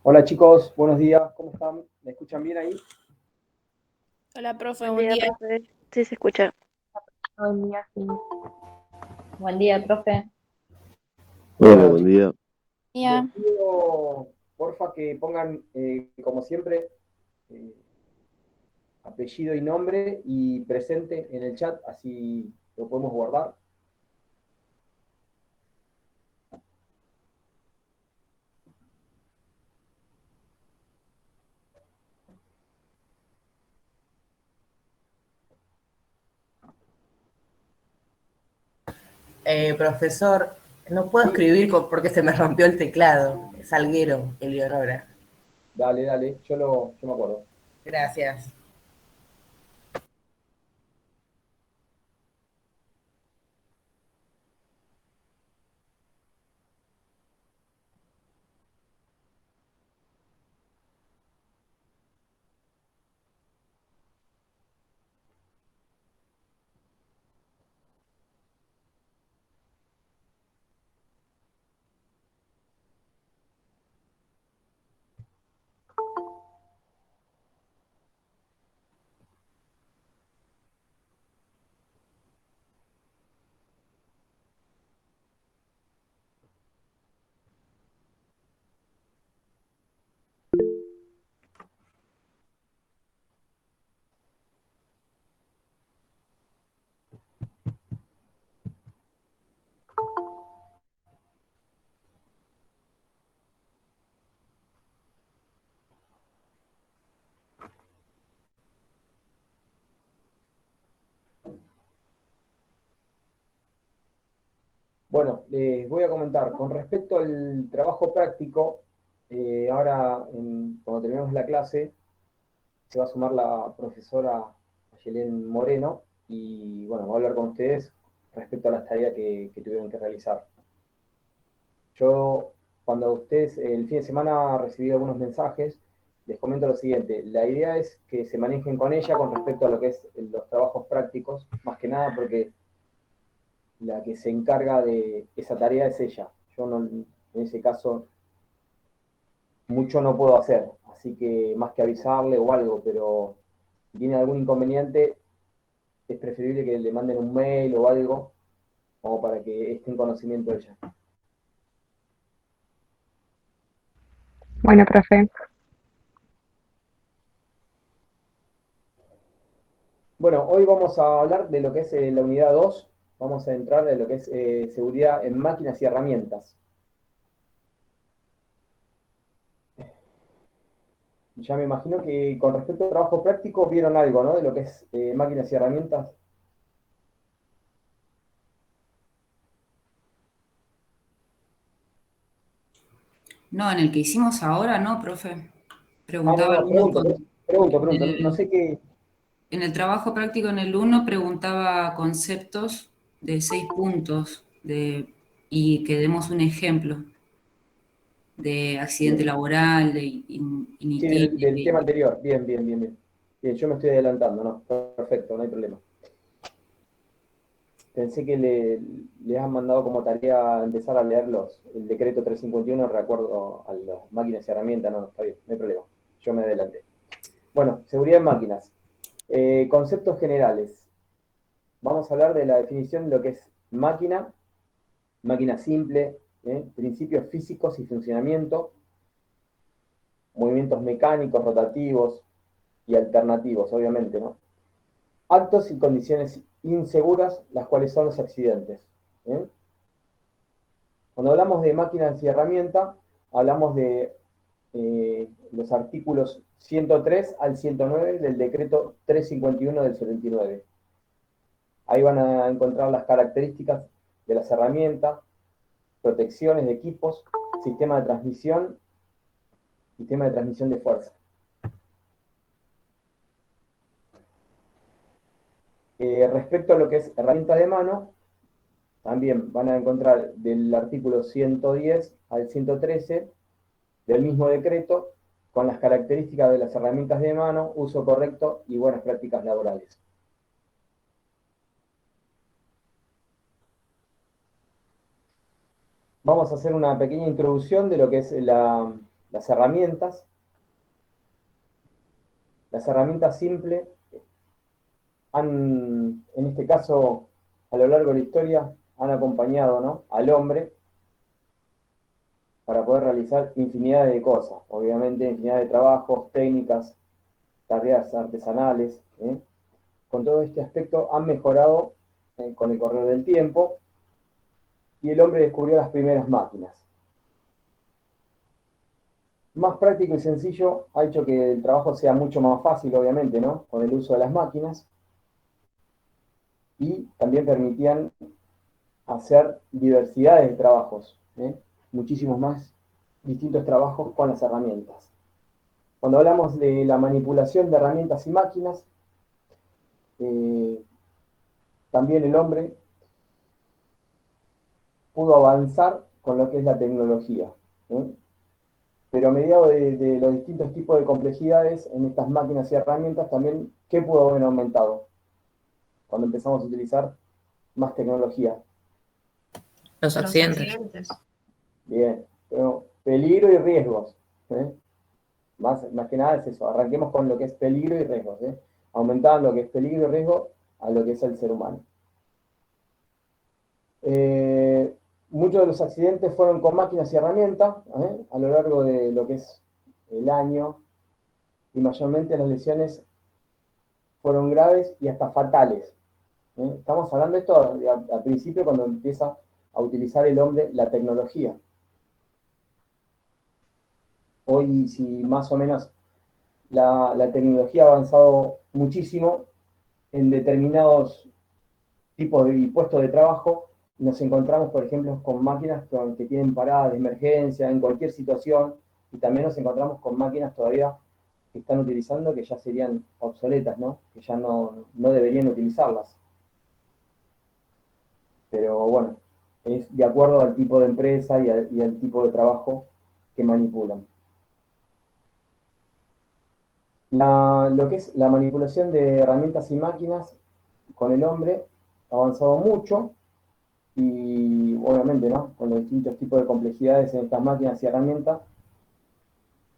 Hola chicos, buenos días, ¿cómo están? ¿Me escuchan bien ahí? Hola, profe, Buen buen día, día. profe. Sí, se escucha. Buen día, sí. Buen día, profe. Hola, Bueno buen chicos, día. les Día. pido porfa que pongan, como siempre, eh, apellido y nombre y presente en el chat, así lo podemos guardar. Profesor, no puedo Sí, escribir porque se me rompió el teclado. Salguero, Eleonora. dale, dale, yo me acuerdo. Gracias. Bueno, les voy a comentar, con respecto al trabajo práctico, ahora cuando terminemos la clase, se va a sumar la profesora Ayelén Moreno y bueno, va a hablar con ustedes respecto a las tareas que tuvieron que realizar. Yo, cuando ustedes el fin de semana recibí algunos mensajes, les comento lo siguiente. La idea es que se manejen con ella con respecto a lo que es los trabajos prácticos, más que nada porque la que se encarga de esa tarea es ella. Yo no, en ese caso mucho no puedo hacer, así que más que avisarle o algo, pero si tiene algún inconveniente, es preferible que le manden un mail o algo, como para que esté en conocimiento de ella. Bueno, profe. Bueno, hoy vamos a hablar de lo que es la unidad 2. Vamos a entrar en lo que es seguridad en máquinas y herramientas. Ya me imagino que con respecto al trabajo práctico vieron algo, ¿no? De lo que es máquinas y herramientas. No, en el que hicimos ahora, no, profe. Ah, no, Preguntaba no, el uno pregunto, en pregunto. No sé qué. en el trabajo práctico en el uno preguntaba conceptos de 6 puntos y que demos un ejemplo de accidente Bien. laboral, de Sí, del tema INITIL. anterior. Bien, bien, bien, bien. Bien, yo me estoy adelantando, ¿no? Perfecto, no hay problema. Pensé que le han mandado como tarea empezar a leer el decreto 351 de acuerdo a las máquinas y herramientas. No, está bien, no hay problema. Yo me adelanté. Bueno, seguridad en máquinas. Conceptos generales. Vamos a hablar de la definición de lo que es máquina, máquina simple, principios físicos y funcionamiento, movimientos mecánicos, rotativos y alternativos, obviamente, ¿no? Actos y condiciones inseguras, las cuales son los accidentes. ¿Eh? Cuando hablamos de máquinas y herramientas, hablamos de los artículos 103 al 109 del decreto 351 del 79. Ahí van a encontrar las características de las herramientas, protecciones de equipos, sistema de transmisión, sistema de transmisión de fuerza. Respecto a lo que es herramienta de mano, también van a encontrar del artículo 110 al 113 del mismo decreto con las características de las herramientas de mano, uso correcto y buenas prácticas laborales. Vamos a hacer una pequeña introducción de lo que es las herramientas simples en este caso, a lo largo de la historia, han acompañado, ¿no?, al hombre para poder realizar infinidad de cosas, obviamente infinidad de trabajos, técnicas, tareas artesanales, ¿eh? Con todo este aspecto han mejorado con el correr del tiempo y el hombre descubrió las primeras máquinas. Más práctico y sencillo ha hecho que el trabajo sea mucho más fácil, obviamente, ¿no?, con el uso de las máquinas, y también permitían hacer diversidades de trabajos, muchísimos más distintos trabajos con las herramientas. Cuando hablamos de la manipulación de herramientas y máquinas, también el hombre pudo avanzar con lo que es la tecnología, pero a medida de los distintos tipos de complejidades en estas máquinas y herramientas también, ¿qué pudo haber aumentado cuando empezamos a utilizar más tecnología? Los accidentes. Bien, pero peligro y riesgos, Más que nada es eso, arranquemos con lo que es peligro y riesgos, aumentando lo que es peligro y riesgo a lo que es el ser humano. Muchos de los accidentes fueron con máquinas y herramientas, a lo largo de lo que es el año, y mayormente las lesiones fueron graves y hasta fatales. Estamos hablando de esto al principio, cuando empieza a utilizar el hombre la tecnología. Hoy, si más o menos la tecnología ha avanzado muchísimo en determinados tipos y puestos de trabajo, nos encontramos, por ejemplo, con máquinas que tienen paradas de emergencia en cualquier situación, y también nos encontramos con máquinas todavía que están utilizando que ya serían obsoletas, ¿no?, que ya no deberían utilizarlas. Pero bueno, es de acuerdo al tipo de empresa y al tipo de trabajo que manipulan. Lo que es la manipulación de herramientas y máquinas con el hombre ha avanzado mucho, y obviamente, ¿no?, con los distintos tipos de complejidades en estas máquinas y herramientas,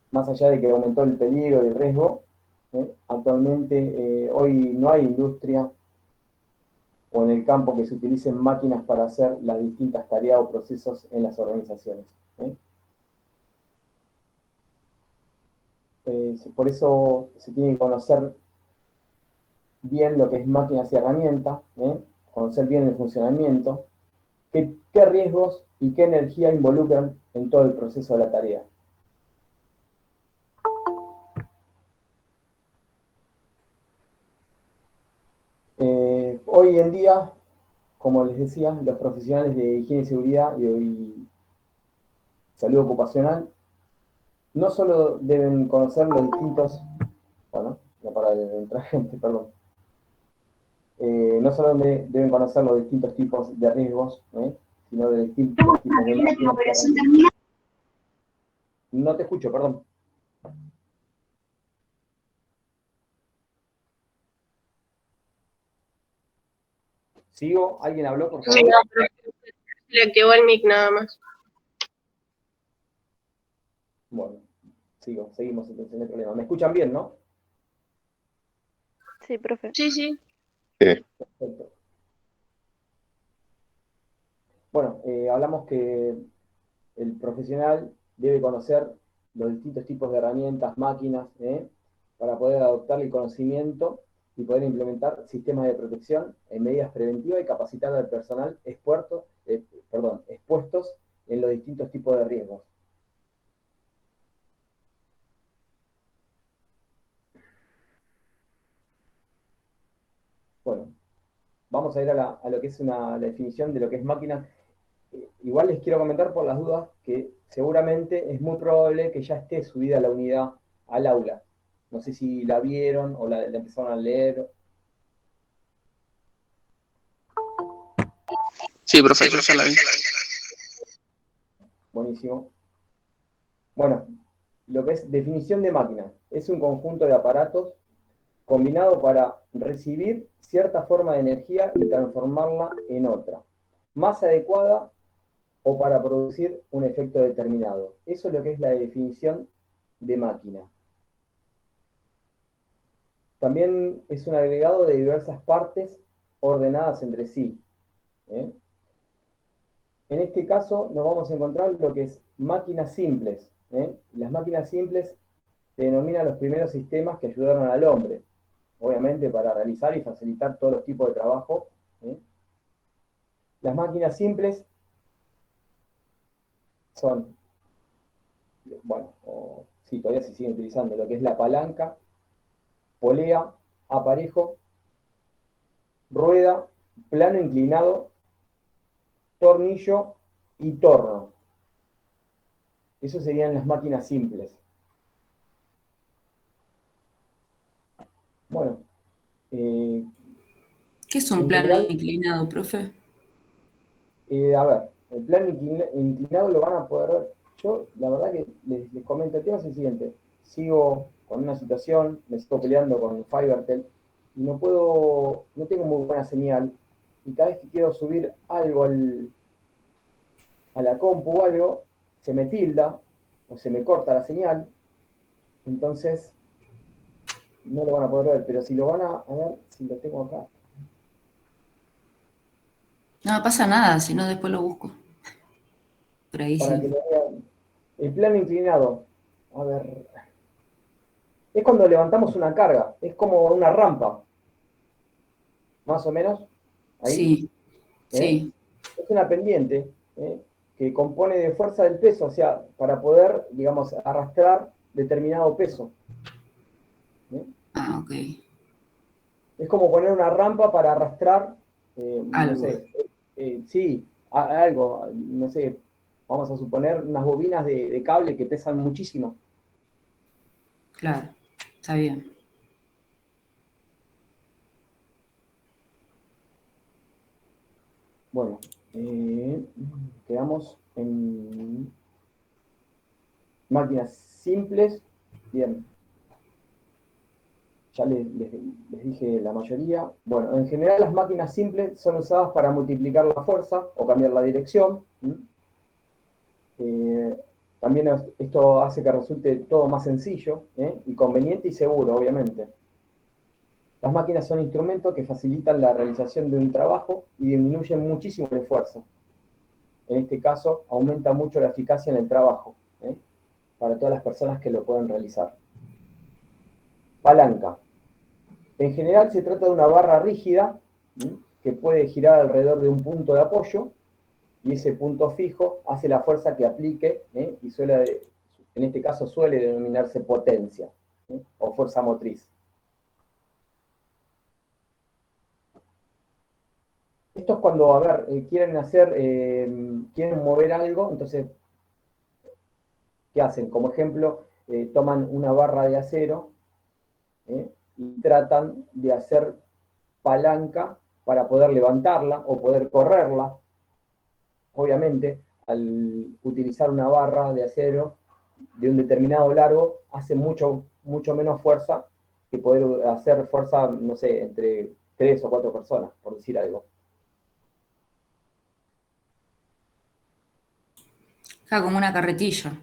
más allá de que aumentó el peligro y el riesgo, actualmente hoy no hay industria o en el campo que se utilicen máquinas para hacer las distintas tareas o procesos en las organizaciones. Por eso se tiene que conocer bien lo que es máquinas y herramientas, conocer bien el funcionamiento, qué riesgos y qué energía involucran en todo el proceso de la tarea. Hoy en día, como les decía, los profesionales de higiene y seguridad y salud ocupacional no solo deben conocer los distintos, bueno, no para de entrar gente, perdón, no solo deben conocer los distintos tipos de riesgos, sino de distintos tipos de máquinas. No te escucho, perdón. ¿Sigo? ¿Alguien habló, por favor? Sí, no, pero le activó el mic nada más. Bueno, seguimos entonces, no hay problema. ¿Me escuchan bien, no? Sí, profe. Sí, sí. Perfecto. Bueno, hablamos que el profesional debe conocer los distintos tipos de herramientas, máquinas, para poder adoptar el conocimiento y poder implementar sistemas de protección en medidas preventivas y capacitar al personal expuestos en los distintos tipos de riesgos. Bueno, vamos a ir a lo que es la definición de lo que es máquina. Igual les quiero comentar por las dudas que seguramente es muy probable que ya esté subida la unidad al aula. No sé si la vieron o la empezaron a leer. Sí, profe, yo ya la vi. Buenísimo. Bueno, lo que es definición de máquina. Es un conjunto de aparatos combinado para recibir cierta forma de energía y transformarla en otra, más adecuada o para producir un efecto determinado. Eso es lo que es la definición de máquina. También es un agregado de diversas partes ordenadas entre sí. ¿Eh? En este caso nos vamos a encontrar lo que es máquinas simples. ¿Eh? Las máquinas simples se denominan los primeros sistemas que ayudaron al hombre, obviamente para realizar y facilitar todos los tipos de trabajo. ¿Eh? Las máquinas simples son, bueno, sí, todavía se sigue utilizando lo que es la palanca, polea, aparejo, rueda, plano inclinado, tornillo y torno. Eso serían las máquinas simples. Bueno, ¿Qué es un en plano general, inclinado, profe? a ver, el plano inclinado lo van a poder ver. Yo, la verdad que les comento, el tema es el siguiente. Sigo con una situación, me sigo peleando con Fivertel y no tengo muy buena señal. Y cada vez que quiero subir algo a la compu o algo, se me tilda o se me corta la señal. Entonces, no lo van a poder ver, pero si lo van a ver, si lo tengo acá. No pasa nada, si no después lo busco. Por ahí Para que sí. lo vean. El plano inclinado, a ver, es cuando levantamos una carga, es como una rampa, más o menos, ahí, Sí, ¿eh? sí. Es una pendiente, ¿eh? Que compone de fuerza del peso, o sea, para poder, digamos, arrastrar determinado peso. ¿Eh? Ah, ok. Es como poner una rampa para arrastrar, no Algo. sé, sí, algo, no sé, vamos a suponer unas bobinas de cable que pesan muchísimo. Claro. Está bien. Bueno, quedamos en máquinas simples. Bien, ya les dije la mayoría. Bueno, en general las máquinas simples son usadas para multiplicar la fuerza o cambiar la dirección. Eh, También esto hace que resulte todo más sencillo, y conveniente y seguro, obviamente. Las máquinas son instrumentos que facilitan la realización de un trabajo y disminuyen muchísimo el esfuerzo. En este caso, aumenta mucho la eficacia en el trabajo, para todas las personas que lo pueden realizar. Palanca. En general se trata de una barra rígida, que puede girar alrededor de un punto de apoyo, y ese punto fijo hace la fuerza que aplique, y en este caso suele denominarse potencia, o fuerza motriz. Esto es cuando, a ver, quieren mover algo, entonces, ¿qué hacen? Como ejemplo, toman una barra de acero, y tratan de hacer palanca para poder levantarla o poder correrla. Obviamente, al utilizar una barra de acero de un determinado largo, hace mucho menos fuerza que poder hacer fuerza, no sé, entre 3 o 4 personas, por decir algo. Como una carretilla.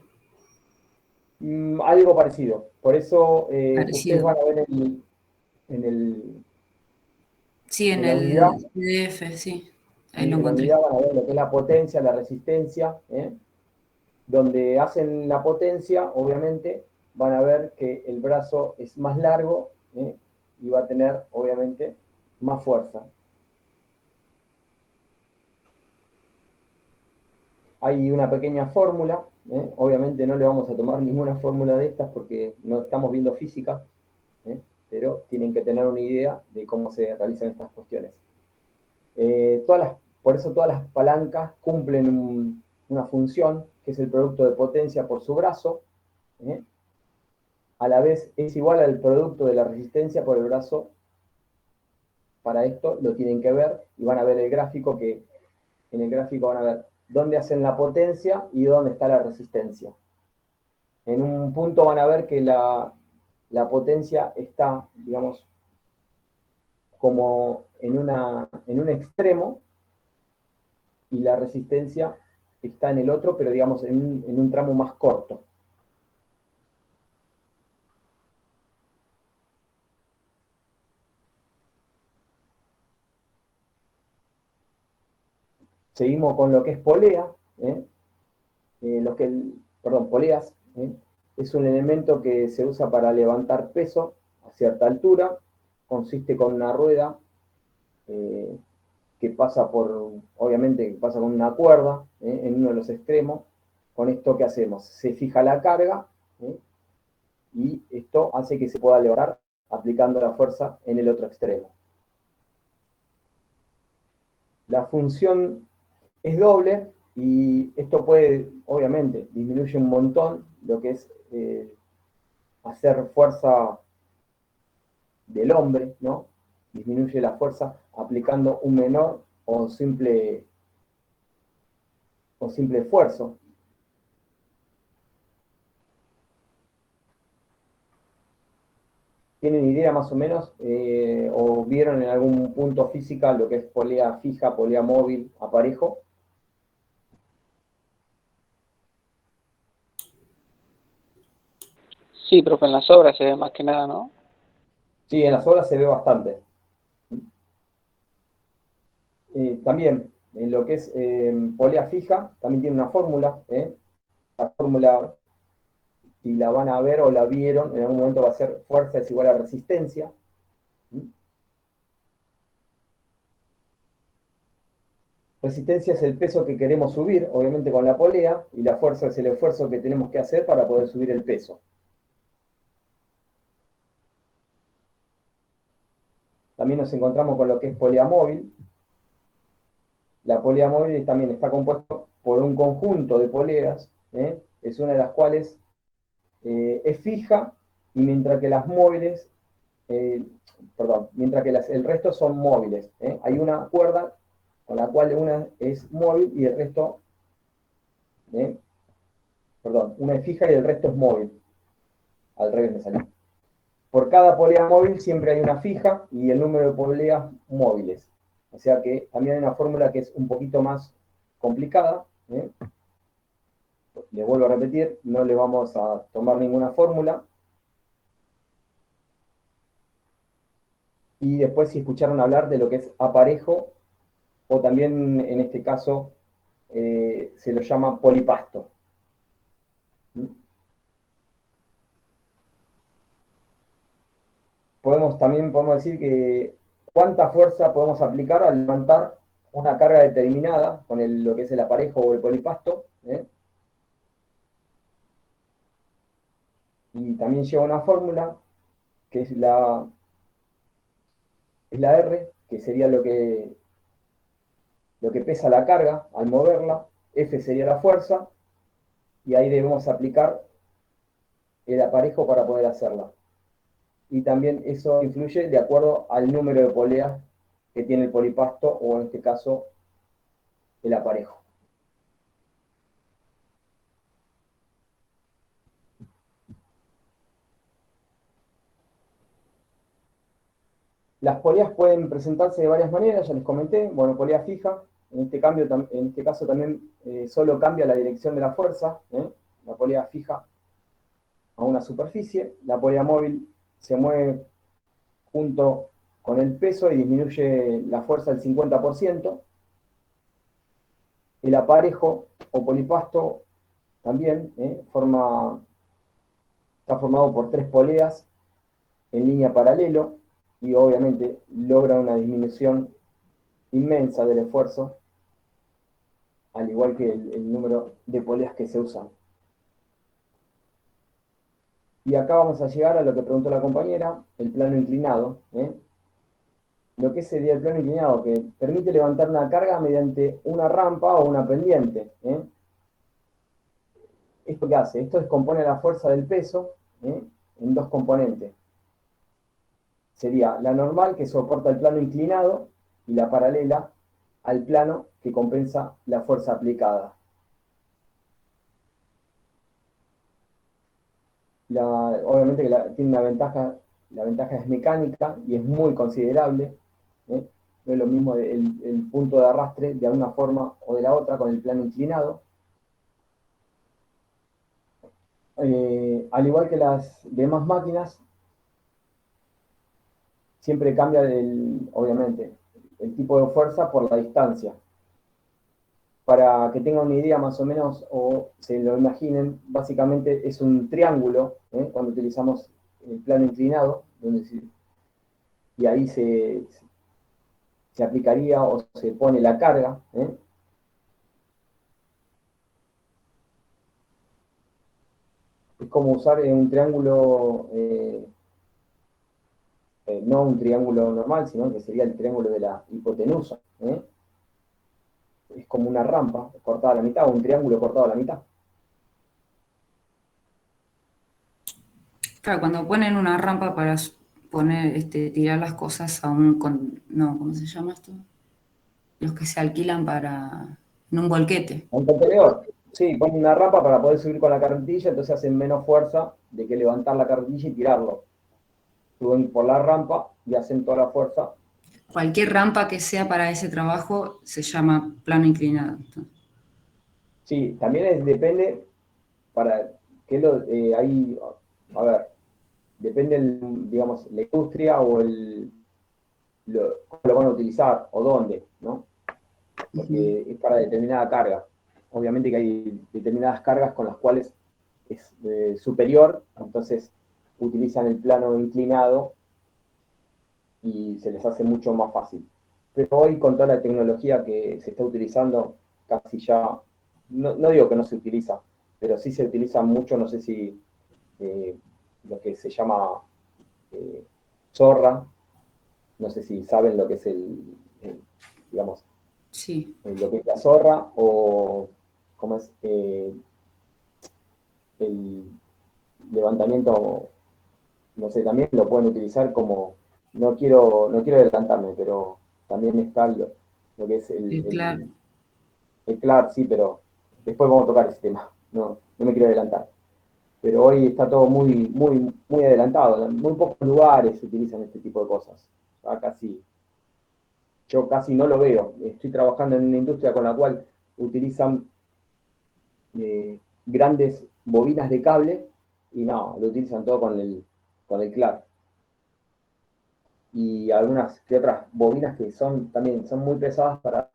Algo parecido. Por eso ustedes Parecido. van a ver en el, Sí, en en la unidad, el PDF, sí. Ahí lo en la encontré. unidad van a ver lo que es la potencia, la resistencia, donde hacen la potencia, obviamente, van a ver que el brazo es más largo, y va a tener, obviamente, más fuerza. Hay una pequeña fórmula, obviamente no le vamos a tomar ninguna fórmula de estas porque no estamos viendo física, pero tienen que tener una idea de cómo se realizan estas cuestiones. Por eso todas las palancas cumplen una función, que es el producto de potencia por su brazo, a la vez es igual al producto de la resistencia por el brazo. Para esto lo tienen que ver y van a ver el gráfico, que en el gráfico van a ver dónde hacen la potencia y dónde está la resistencia. En un punto van a ver que la potencia está, digamos, como en un extremo, y la resistencia está en el otro, pero digamos en un tramo más corto. Seguimos con lo que es polea, poleas, es un elemento que se usa para levantar peso a cierta altura, consiste con una rueda que pasa obviamente que pasa con una cuerda en uno de los extremos. Con esto, ¿qué hacemos? Se fija la carga y esto hace que se pueda levantar aplicando la fuerza en el otro extremo. La función es doble y esto puede, obviamente, disminuye un montón lo que es hacer fuerza del hombre, ¿no? Disminuye la fuerza aplicando un menor o simple esfuerzo. ¿Tienen idea más o menos o vieron en algún punto física lo que es polea fija, polea móvil, aparejo? Sí, profe, en las obras se ve más que nada, ¿no? Sí, en las obras se ve bastante. También, en lo que es polea fija, también tiene una fórmula. La fórmula, si la van a ver o la vieron, en algún momento va a ser fuerza es igual a resistencia. Resistencia es el peso que queremos subir, obviamente con la polea, y la fuerza es el esfuerzo que tenemos que hacer para poder subir el peso. También nos encontramos con lo que es polea móvil. La polea móvil también está compuesta por un conjunto de poleas, es una de las cuales es fija, y mientras que las móviles, mientras que el resto son móviles. Hay una cuerda con la cual una es móvil y el resto, una es fija y el resto es móvil. Al revés me salió. Por cada polea móvil siempre hay una fija y el número de poleas móviles. O sea que también hay una fórmula que es un poquito más complicada. Les vuelvo a repetir, no le vamos a tomar ninguna fórmula. Y después si escucharon hablar de lo que es aparejo, o también en este caso se lo llama polipasto. También podemos decir que cuánta fuerza podemos aplicar al levantar una carga determinada con lo que es el aparejo o el polipasto. Y también lleva una fórmula que es la R, que sería lo que pesa la carga al moverla. F sería la fuerza, y ahí debemos aplicar el aparejo para poder hacerla. Y también eso influye de acuerdo al número de poleas que tiene el polipasto, o en este caso el aparejo. Las poleas pueden presentarse de varias maneras, ya les comenté. Bueno, polea fija, en este caso también solo cambia la dirección de la fuerza, la polea fija a una superficie. La polea móvil se mueve junto con el peso y disminuye la fuerza del 50%. El aparejo o polipasto también está formado por 3 poleas en línea paralelo, y obviamente logra una disminución inmensa del esfuerzo, al igual que el número de poleas que se usan. Y acá vamos a llegar a lo que preguntó la compañera, el plano inclinado. Lo que sería el plano inclinado, que permite levantar una carga mediante una rampa o una pendiente. ¿Esto qué hace? Esto descompone la fuerza del peso en 2 componentes. Sería la normal, que soporta el plano inclinado, y la paralela al plano, que compensa la fuerza aplicada. Obviamente que tiene una ventaja, la ventaja es mecánica y es muy considerable. No es lo mismo el punto de arrastre de una forma o de la otra con el plano inclinado. Al igual que las demás máquinas, siempre cambia, obviamente, el tipo de fuerza por la distancia. Para que tengan una idea más o menos, o se lo imaginen, básicamente es un triángulo, cuando utilizamos el plano inclinado, y ahí se aplicaría o se pone la carga. Es como usar un triángulo, no un triángulo normal, sino que sería el triángulo de la hipotenusa. Es como una rampa cortada a la mitad, o un triángulo cortado a la mitad. Claro, cuando ponen una rampa para poner, tirar las cosas a no, ¿cómo se llama esto? Los que se alquilan en un volquete. Un contenedor. Sí, ponen una rampa para poder subir con la carretilla, entonces hacen menos fuerza de que levantar la carretilla y tirarlo. Suben por la rampa y hacen toda la fuerza. Cualquier rampa que sea para ese trabajo se llama plano inclinado. Sí, también depende para qué ahí, a ver, depende, digamos, la industria o cómo lo van a utilizar o dónde, ¿no? Porque es para determinada carga. Obviamente que hay determinadas cargas con las cuales es superior, entonces utilizan el plano inclinado y se les hace mucho más fácil. Pero hoy, con toda la tecnología que se está utilizando, casi ya, no digo que no se utiliza, pero sí se utiliza mucho, no sé si lo que se llama zorra, no sé si saben lo que es digamos, Sí. lo que es la zorra, o cómo es el levantamiento, no sé, también lo pueden utilizar como, no quiero adelantarme, pero también está lo que es Claro. el CLAR, sí, pero después vamos a tocar ese tema, no me quiero adelantar. Pero hoy está todo muy, muy, muy adelantado, en muy pocos lugares se utilizan este tipo de cosas. Yo casi no lo veo. Estoy trabajando en una industria con la cual utilizan grandes bobinas de cable y no, lo utilizan todo con el CLAR. Y algunas que otras bobinas que también son muy pesadas para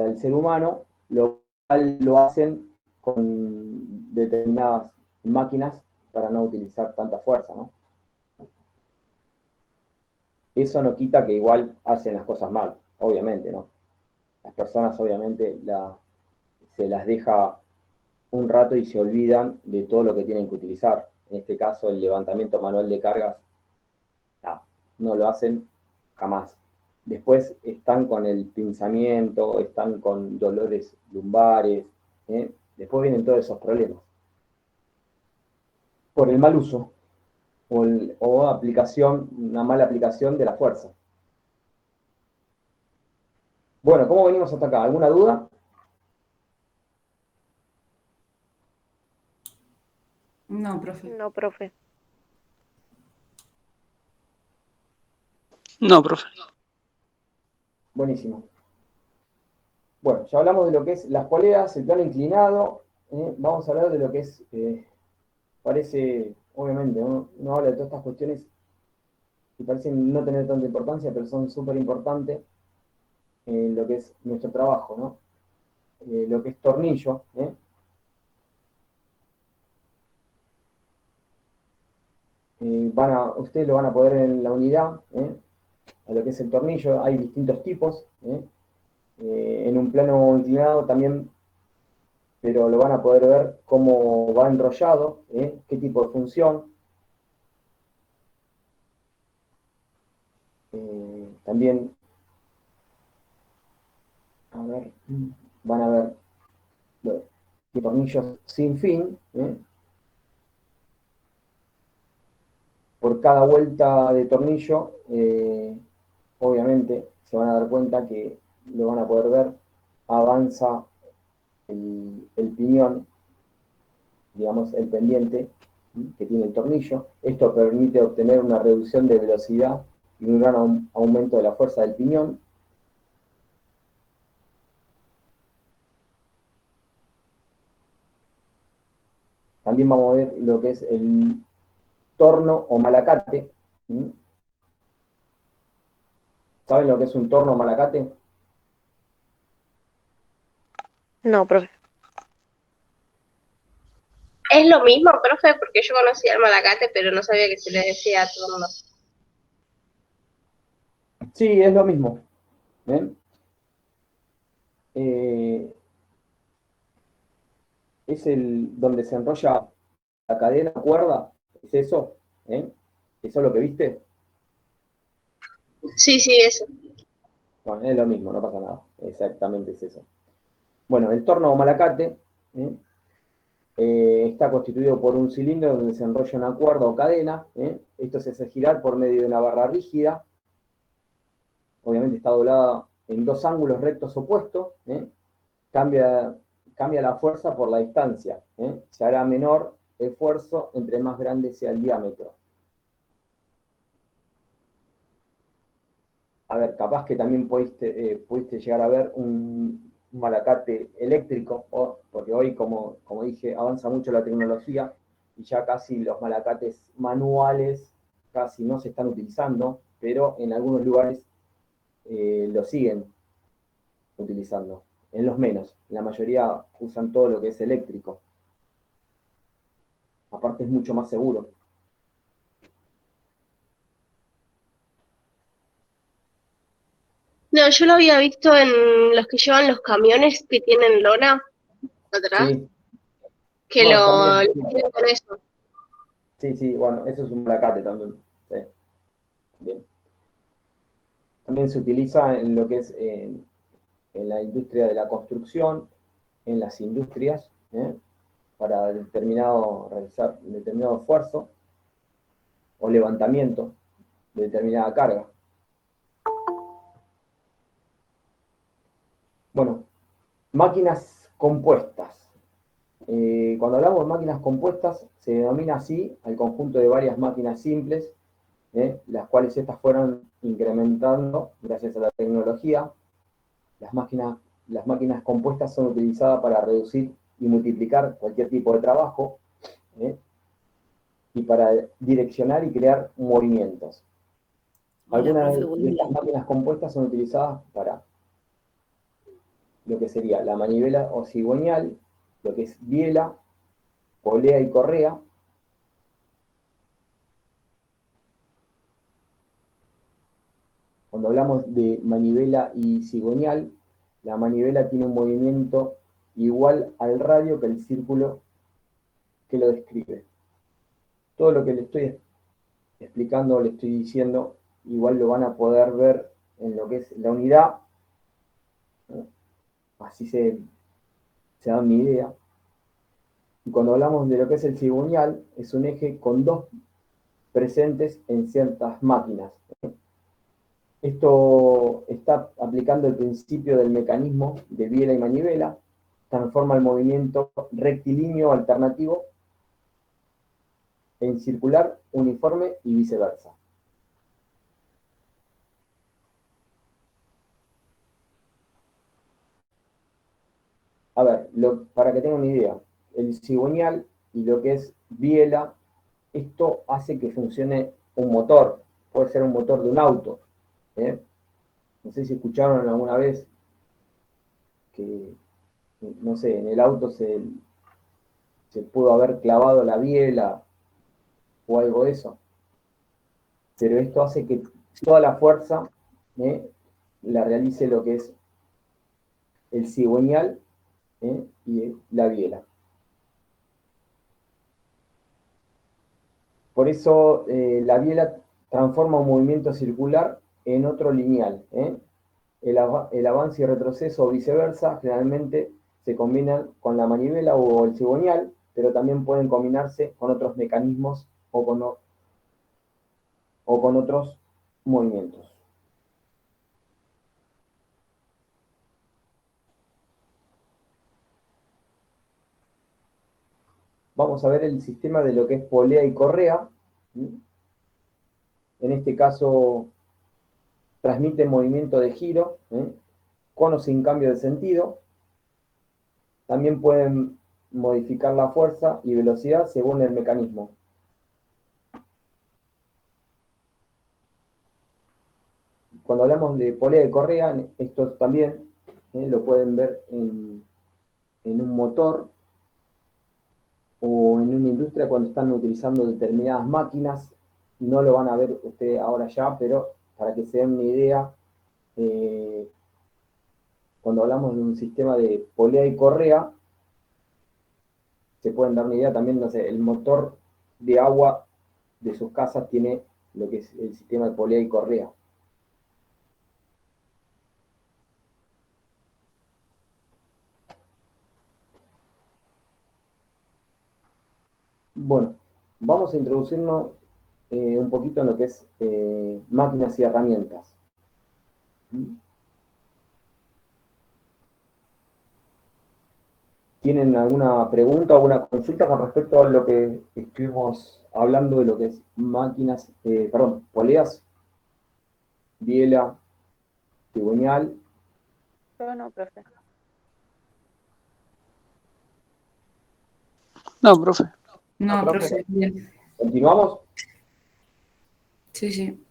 el ser humano, lo cual lo hacen con determinadas máquinas para no utilizar tanta fuerza, ¿no? Eso no quita que igual hacen las cosas mal, obviamente, ¿no? Las personas obviamente se las deja un rato y se olvidan de todo lo que tienen que utilizar. En este caso, el levantamiento manual de cargas, no lo hacen jamás. Después están con el pinzamiento, están con dolores lumbares, después vienen todos esos problemas. Por el mal uso o aplicación, una mala aplicación de la fuerza. Bueno, ¿cómo venimos hasta acá? ¿Alguna duda? No, profe. No, profe. No, profe. Buenísimo. Bueno, ya hablamos de lo que es las poleas, el plano inclinado. Vamos a hablar de lo que es, parece, obviamente, no habla de todas estas cuestiones que parecen no tener tanta importancia, pero son súper importantes en lo que es nuestro trabajo, ¿no? Lo que es tornillo. Ustedes lo van a poder ver en la unidad, a lo que es el tornillo, hay distintos tipos. En un plano inclinado también, pero lo van a poder ver cómo va enrollado, qué tipo de función. También, a ver, van a ver los tornillos sin fin. Por cada vuelta de tornillo, obviamente se van a dar cuenta que lo van a poder ver, avanza el piñón, digamos, el pendiente que tiene el tornillo. Esto permite obtener una reducción de velocidad y un gran aumento de la fuerza del piñón. también vamos a ver lo que es el torno o malacate. ¿Saben lo que es un torno o malacate? No, profe. Es lo mismo, profe, porque yo conocía el malacate, pero no sabía que se le decía turno. Sí, es lo mismo. ¿Ven? Es el donde se enrolla la cadena, cuerda, es eso. ¿Eso es lo que viste? Sí, sí, eso. Bueno, es lo mismo, no pasa nada. Exactamente es eso. Bueno, el torno o malacate está constituido por un cilindro donde se enrolla una cuerda o cadena. Esto se hace girar por medio de una barra rígida. Obviamente está doblada en dos ángulos rectos opuestos. Cambia la fuerza por la distancia. Se hará menor esfuerzo entre más grande sea el diámetro. A ver, capaz que también pudiste llegar a ver un malacate eléctrico, porque hoy, como dije, avanza mucho la tecnología y ya casi los malacates manuales casi no se están utilizando, pero en algunos lugares lo siguen utilizando, en los menos. La mayoría usan todo lo que es eléctrico. Aparte es mucho más seguro. No, yo lo había visto en los que llevan los camiones que tienen lona atrás, Sí, que bueno, lo también, tienen con eso. sí, bueno, eso es un malacate también. Sí, bien. También se utiliza en lo que es en la industria de la construcción, en las industrias, para realizar determinado esfuerzo o levantamiento de determinada carga. Bueno, máquinas compuestas. Cuando hablamos de máquinas compuestas, se denomina así al conjunto de varias máquinas simples, las cuales estas fueron incrementando gracias a la tecnología. Las máquinas compuestas son utilizadas para reducir y multiplicar cualquier tipo de trabajo, y para direccionar y crear movimientos. Hola, Algunas profe, buen de día. estas máquinas compuestas son utilizadas para lo que sería la manivela o cigüeñal, lo que es biela, polea y correa. Cuando hablamos de manivela y cigüeñal, la manivela tiene un movimiento igual al radio que el círculo que lo describe. Todo lo que le estoy explicando, le estoy diciendo, igual lo van a poder ver en lo que es la unidad, así se dan una idea. Y cuando hablamos de lo que es el cigüeñal, es un eje con dos presentes en ciertas máquinas. Esto está aplicando el principio del mecanismo de biela y manivela, transforma el movimiento rectilíneo alternativo en circular, uniforme y viceversa. A ver, para que tengan una idea, el cigüeñal y lo que es biela, esto hace que funcione un motor, puede ser un motor de un auto. No sé si escucharon alguna vez que, no sé, en el auto se pudo haber clavado la biela o algo de eso. Pero esto hace que toda la fuerza la realice lo que es el cigüeñal y la biela. Por eso la biela transforma un movimiento circular en otro lineal. El avance y retroceso o viceversa generalmente se combinan con la manivela o el cigüeñal, pero también pueden combinarse con otros mecanismos o con otros movimientos. Vamos a ver el sistema de lo que es polea y correa. En este caso transmite movimiento de giro, con o sin cambio de sentido. También pueden modificar la fuerza y velocidad según el mecanismo. Cuando hablamos de polea de correa, esto también lo pueden ver en un motor o en una industria cuando están utilizando determinadas máquinas. No lo van a ver ustedes ahora ya, pero para que se den una idea, cuando hablamos de un sistema de polea y correa, se pueden dar una idea también, no sé, el motor de agua de sus casas tiene lo que es el sistema de polea y correa. Bueno, vamos a introducirnos un poquito en lo que es máquinas y herramientas. ¿Tienen alguna pregunta o alguna consulta con respecto a lo que estuvimos hablando de lo que es máquinas, poleas, biela, cigüeñal? Yo no, profe. No, profe. No, profe. profe, bien. ¿Continuamos? Sí, sí.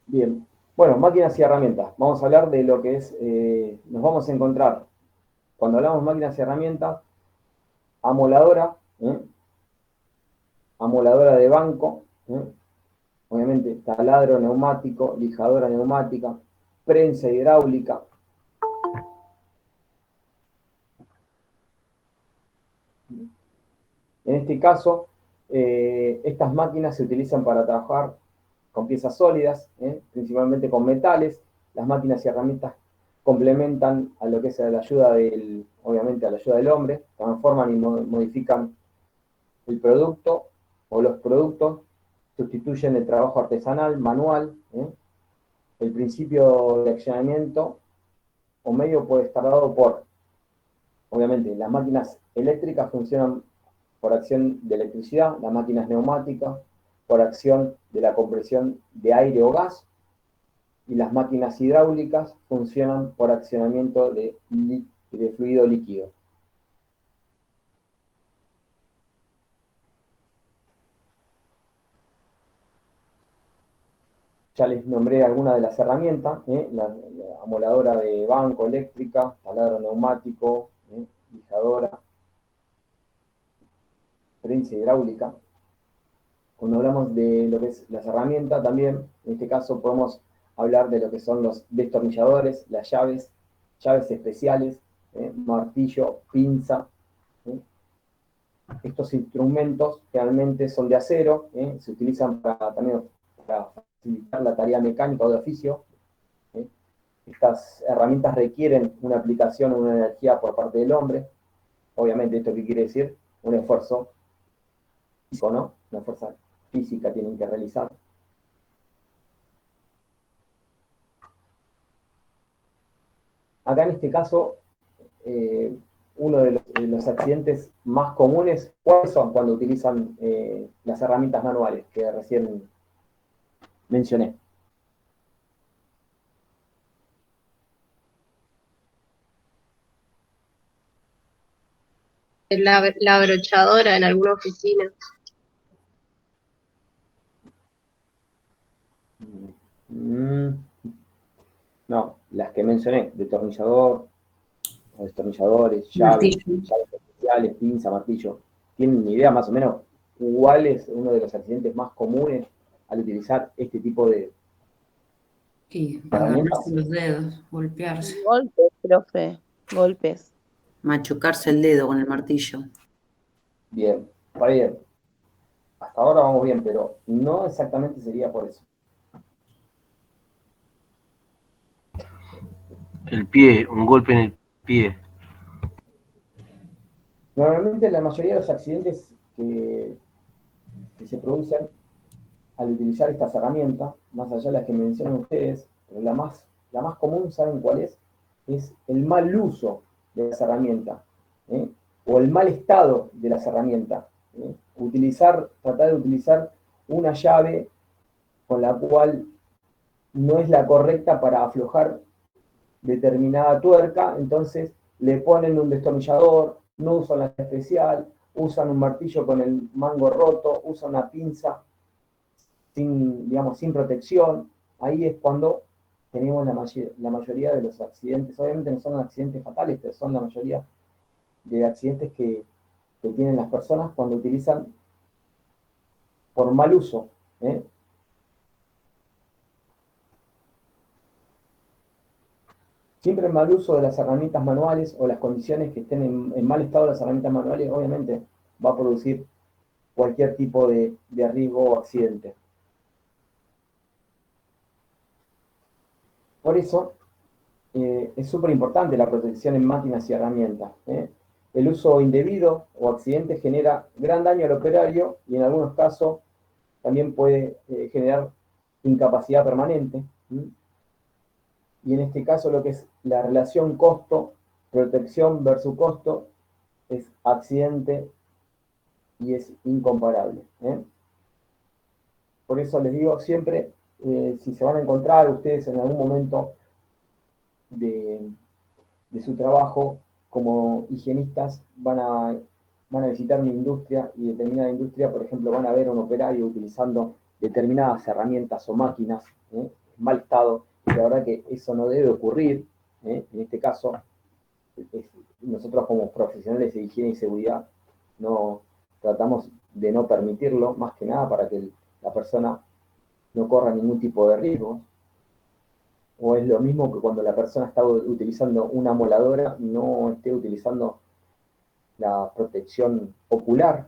Bien. Bueno, máquinas y herramientas. Vamos a hablar de lo que es, nos vamos a encontrar, cuando hablamos de máquinas y herramientas, amoladora, amoladora de banco, obviamente taladro neumático, lijadora neumática, prensa hidráulica. En este caso, estas máquinas se utilizan para trabajar con piezas sólidas, principalmente con metales. Las máquinas y herramientas complementan a lo que es la ayuda obviamente a la ayuda del hombre, transforman y modifican el producto o los productos, sustituyen el trabajo artesanal, manual. El principio de accionamiento o medio puede estar dado por, obviamente, las máquinas eléctricas funcionan por acción de electricidad, las máquinas neumáticas por acción de la compresión de aire o gas, y las máquinas hidráulicas funcionan por accionamiento de fluido líquido. Ya les nombré algunas de las herramientas, la amoladora de banco eléctrica, taladro neumático, lijadora, prensa hidráulica. Cuando hablamos de lo que es las herramientas también, en este caso podemos hablar de lo que son los destornilladores, las llaves especiales, martillo, pinza. Estos instrumentos realmente son de acero, se utilizan también para facilitar la tarea mecánica o de oficio. Estas herramientas requieren una aplicación o una energía por parte del hombre. Obviamente, ¿esto qué quiere decir? Un esfuerzo físico, ¿no? Una fuerza física tienen que realizar. Acá en este caso, uno de los accidentes más comunes, ¿cuáles son cuando utilizan las herramientas manuales que recién mencioné? La abrochadora en alguna oficina. No, las que mencioné, destornillador, destornilladores, llaves especiales, pinza, martillo. ¿Tienen una idea más o menos cuál es uno de los accidentes más comunes al utilizar este tipo de Y herramientas? agarrarse los dedos, golpearse. Golpes, profe. Golpes. Machucarse el dedo con el martillo. Bien, va bien. Hasta ahora vamos bien, pero no exactamente sería por eso. El pie, un golpe en el pie. Normalmente la mayoría de los accidentes que se producen al utilizar estas herramientas, más allá de las que mencionan ustedes, pero la más común, ¿saben cuál es? Es el mal uso de las herramientas, o el mal estado de las herramientas. Tratar de utilizar una llave con la cual no es la correcta para aflojar determinada tuerca, entonces le ponen un destornillador, no usan la especial, usan un martillo con el mango roto, usan una pinza sin, digamos, sin protección. Ahí es cuando tenemos la mayoría de los accidentes. Obviamente no son accidentes fatales, pero son la mayoría de accidentes que tienen las personas cuando utilizan por mal uso. Siempre el mal uso de las herramientas manuales o las condiciones que estén en mal estado las herramientas manuales, obviamente va a producir cualquier tipo de riesgo o accidente. Por eso es súper importante la protección en máquinas y herramientas. El uso indebido o accidente genera gran daño al operario y en algunos casos también puede generar incapacidad permanente. Y en este caso lo que es la relación costo, protección versus costo, es accidente y es incomparable. Por eso les digo siempre, si se van a encontrar ustedes en algún momento de su trabajo como higienistas, van a visitar una industria y determinada industria, por ejemplo, van a ver a un operario utilizando determinadas herramientas o máquinas en mal estado. Y la verdad que eso no debe ocurrir. En este caso, nosotros como profesionales de higiene y seguridad no tratamos de no permitirlo, más que nada para que la persona no corra ningún tipo de riesgo. O es lo mismo que cuando la persona está utilizando una moladora, no esté utilizando la protección ocular.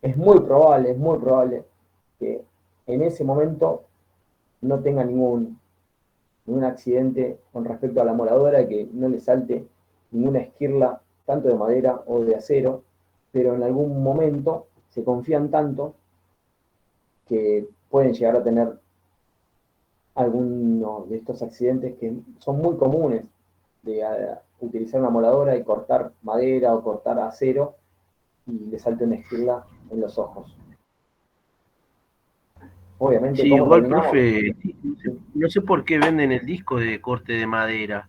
Es muy probable que en ese momento no tenga ningún accidente con respecto a la moladora, que no le salte ninguna esquirla, tanto de madera o de acero, pero en algún momento se confían tanto que pueden llegar a tener algunos de estos accidentes que son muy comunes, de utilizar una moladora y cortar madera o cortar acero y le salte una esquirla en los ojos. Obviamente, Sí, ¿cómo igual, terminamos? profe, no sé por qué venden el disco de corte de madera,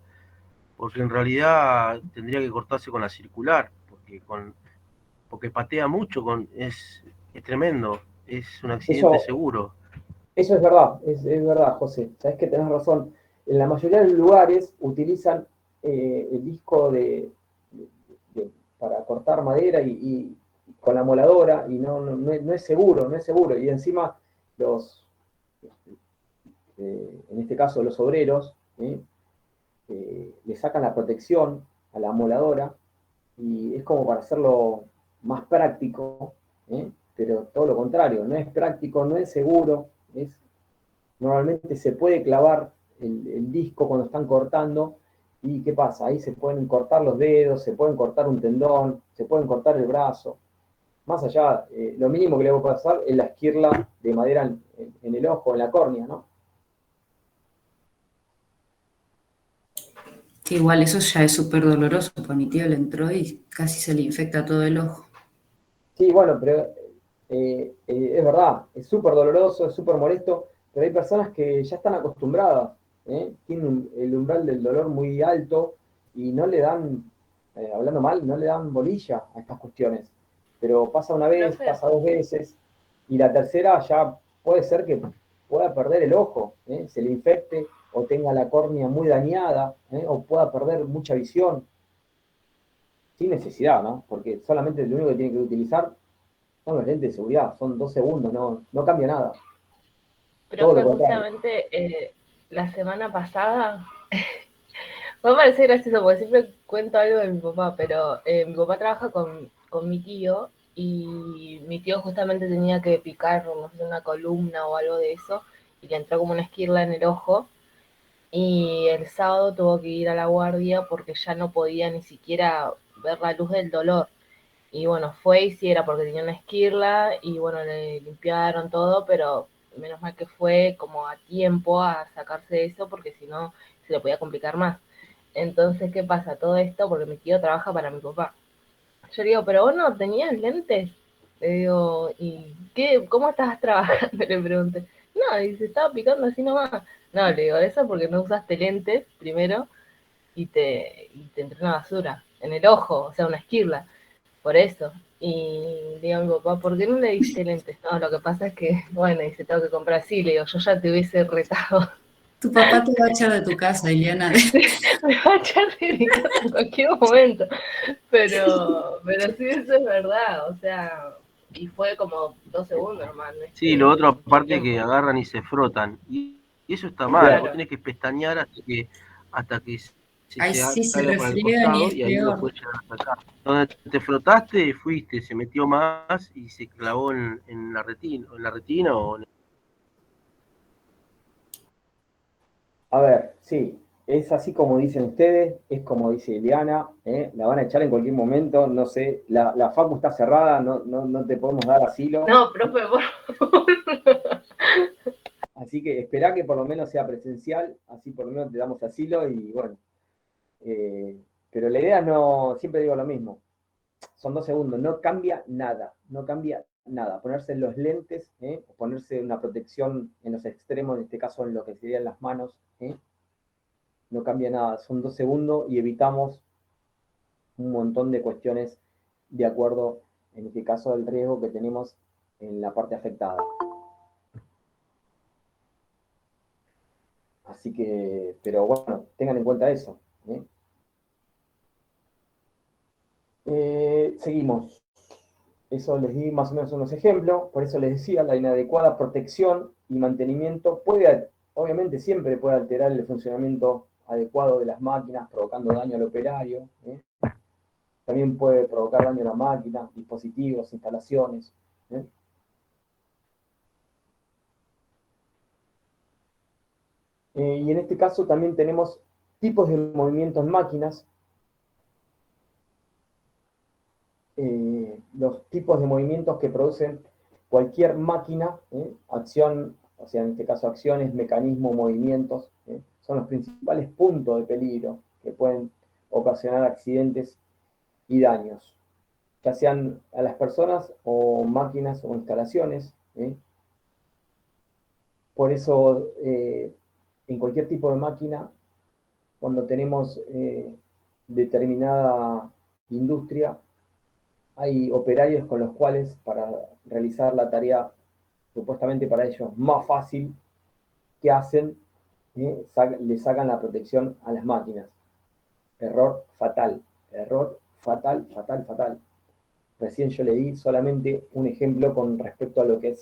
porque en realidad tendría que cortarse con la circular, porque patea mucho, es tremendo, es un accidente Eso, seguro. eso es verdad, José. Sabes que tenés razón. En la mayoría de los lugares utilizan el disco para cortar madera y con la moladora y no es seguro, no es seguro. Y encima en este caso los obreros, le sacan la protección a la moladora y es como para hacerlo más práctico, pero todo lo contrario, no es práctico, no es seguro, normalmente se puede clavar el disco cuando están cortando y ¿qué pasa? Ahí se pueden cortar los dedos, se pueden cortar un tendón, se pueden cortar el brazo. Más allá, lo mínimo que le va a pasar es la esquirla de madera en el ojo, en la córnea, ¿no? Que igual eso ya es súper doloroso, porque a mi tío le entró y casi se le infecta todo el ojo. Sí, bueno, pero es verdad, es súper doloroso, es súper molesto, pero hay personas que ya están acostumbradas, tienen el umbral del dolor muy alto y no le dan, hablando mal, no le dan bolilla a estas cuestiones. Pero pasa una vez, Profe. pasa 2 veces, y la tercera ya puede ser que pueda perder el ojo, se le infecte o tenga la córnea muy dañada, o pueda perder mucha visión, sin necesidad, ¿no? Porque solamente lo único que tiene que utilizar son los lentes de seguridad, son 2 segundos, no cambia nada. Todo lo Profe, contrario. justamente la semana pasada, me va a parecer gracioso porque siempre cuento algo de mi papá, pero mi papá trabaja con mi tío y mi tío justamente tenía que picar, no sé, una columna o algo de eso y le entró como una esquirla en el ojo y el sábado tuvo que ir a la guardia porque ya no podía ni siquiera ver la luz del dolor. Y bueno, fue y sí era porque tenía una esquirla y bueno, le limpiaron todo, pero menos mal que fue como a tiempo a sacarse eso porque si no se le podía complicar más. Entonces, ¿qué pasa? Todo esto porque mi tío trabaja para mi papá. Yo le digo, pero vos no tenías lentes. Le digo, ¿y qué? ¿Cómo estabas trabajando? Le pregunté. No, y se estaba picando así nomás. No, le digo, eso porque no usaste lentes primero y te entró una basura en el ojo, o sea, una esquirla. por eso. Y digo a mi papá, ¿por qué no le diste lentes? No, lo que pasa es que, bueno, dice, tengo que comprar así. Le digo, yo ya te hubiese retado. Tu papá te va a echar de tu casa, Ileana. Me va a echar de mi casa en cualquier momento. Pero sí, eso es verdad. O sea, y fue como 2 segundos nomás. No es Sí, lo otro mucho aparte tiempo. que agarran y se frotan. Y eso está mal, Claro. vos tenés que pestañear hasta que Ahí sí se salga para el refriegan y costado es y ahí lo peor. puedes llegar a sacar. Donde te frotaste, fuiste, se metió más y se clavó en la retina o en... A ver, sí, es así como dicen ustedes, es como dice Ileana, la van a echar en cualquier momento, no sé, la facu está cerrada, no te podemos dar asilo. No, profe, por favor. Así que esperá que por lo menos sea presencial, así por lo menos te damos asilo y bueno. Pero la idea no, siempre digo lo mismo, son 2 segundos, no cambia nada, no cambia nada. Ponerse los lentes, ponerse una protección en los extremos, en este caso en lo que serían las manos, no cambia nada, son 2 segundos y evitamos un montón de cuestiones de acuerdo, en este caso, al riesgo que tenemos en la parte afectada. Así que, pero bueno, tengan en cuenta eso. Seguimos. Eso les di más o menos unos ejemplos, por eso les decía, la inadecuada protección y mantenimiento puede, obviamente siempre puede alterar el funcionamiento adecuado de las máquinas, provocando daño al operario. También puede provocar daño a la máquina, dispositivos, instalaciones. Y en este caso también tenemos tipos de movimientos en máquinas. Los tipos de movimientos que producen cualquier máquina, acción, o sea, en este caso acciones, mecanismos, movimientos, son los principales puntos de peligro que pueden ocasionar accidentes y daños, ya sean a las personas o máquinas o instalaciones. Por eso, en cualquier tipo de máquina, cuando tenemos determinada industria, hay operarios con los cuales para realizar la tarea supuestamente para ellos más fácil, ¿qué hacen? Le sacan la protección a las máquinas. Error fatal, fatal, fatal. Recién yo le di solamente un ejemplo con respecto a lo que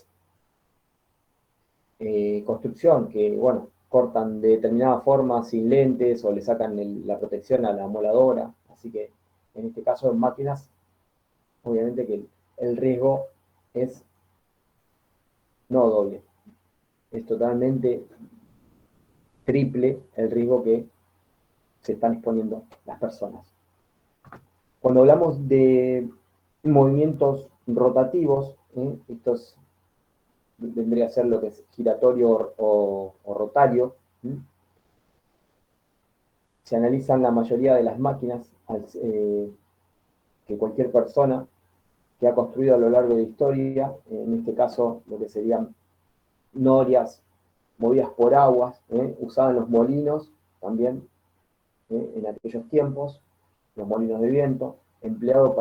es construcción, que bueno, cortan de determinada forma sin lentes o le sacan la protección a la moladora. Así que en este caso en máquinas, obviamente que el riesgo es no doble, es totalmente triple el riesgo que se están exponiendo las personas. Cuando hablamos de movimientos rotativos, estos vendría a ser lo que es giratorio o rotario, se analizan la mayoría de las máquinas que cualquier persona que ha construido a lo largo de la historia, en este caso lo que serían norias movidas por aguas, usaban los molinos también en aquellos tiempos, los molinos de viento, empleado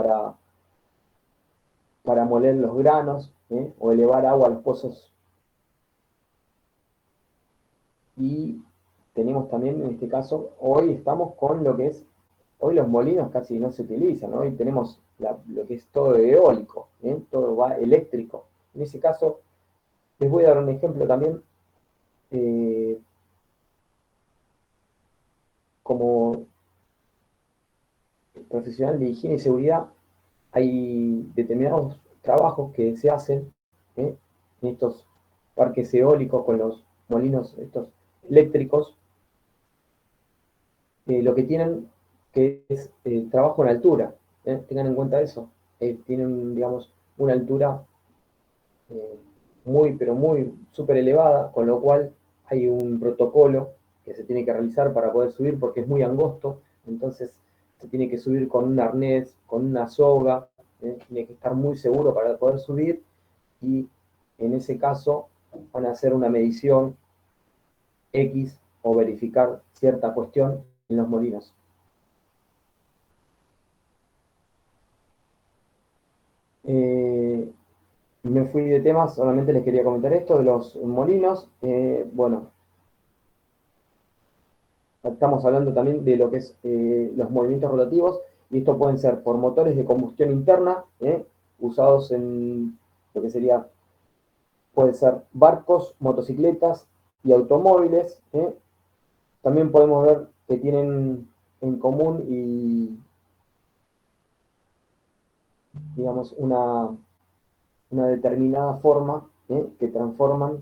para moler los granos o elevar agua a los pozos. Y tenemos también, en este caso, hoy estamos con lo que es, hoy los molinos casi no se utilizan, ¿no? Hoy tenemos lo que es todo eólico, todo va eléctrico. En ese caso, les voy a dar un ejemplo también, como profesional de higiene y seguridad, hay determinados trabajos que se hacen en estos parques eólicos con los molinos estos eléctricos, lo que tienen que es trabajo en altura, tengan en cuenta eso, tienen, digamos, una altura muy, pero muy súper elevada, con lo cual hay un protocolo que se tiene que realizar para poder subir porque es muy angosto, entonces se tiene que subir con un arnés, con una soga, tiene que estar muy seguro para poder subir y en ese caso van a hacer una medición X o verificar cierta cuestión en los molinos. Me fui de temas, solamente les quería comentar esto de los molinos. Bueno, estamos hablando también de lo que es los movimientos rotativos, y esto pueden ser por motores de combustión interna, usados en lo que sería, puede ser barcos, motocicletas y automóviles. También podemos ver que tienen en común y, digamos, una determinada forma, que transforman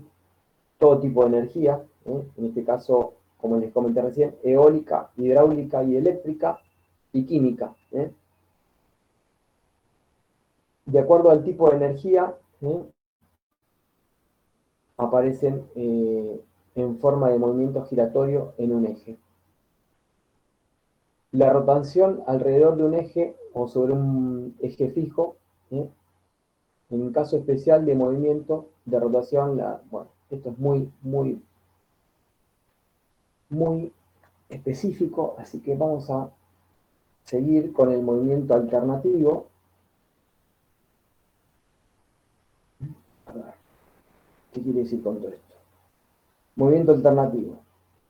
todo tipo de energía, en este caso, como les comenté recién, eólica, hidráulica y eléctrica y química. De acuerdo al tipo de energía, aparecen en forma de movimiento giratorio en un eje. La rotación alrededor de un eje o sobre un eje fijo, en un caso especial de movimiento de rotación, bueno, esto es muy específico, así que vamos a seguir con el movimiento alternativo. A ver, ¿qué quiere decir con todo esto? Movimiento alternativo.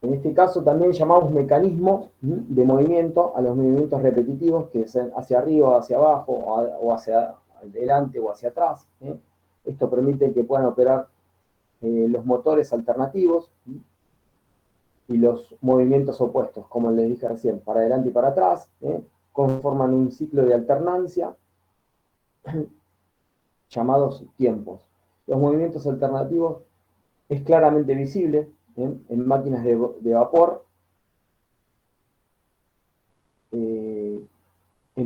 En este caso también llamamos mecanismo de movimiento a los movimientos repetitivos, que son hacia arriba, hacia abajo, o hacia adelante o hacia atrás. Esto permite que puedan operar los motores alternativos y los movimientos opuestos, como les dije recién, para adelante y para atrás, conforman un ciclo de alternancia llamados tiempos. Los movimientos alternativos es claramente visible en máquinas de vapor, en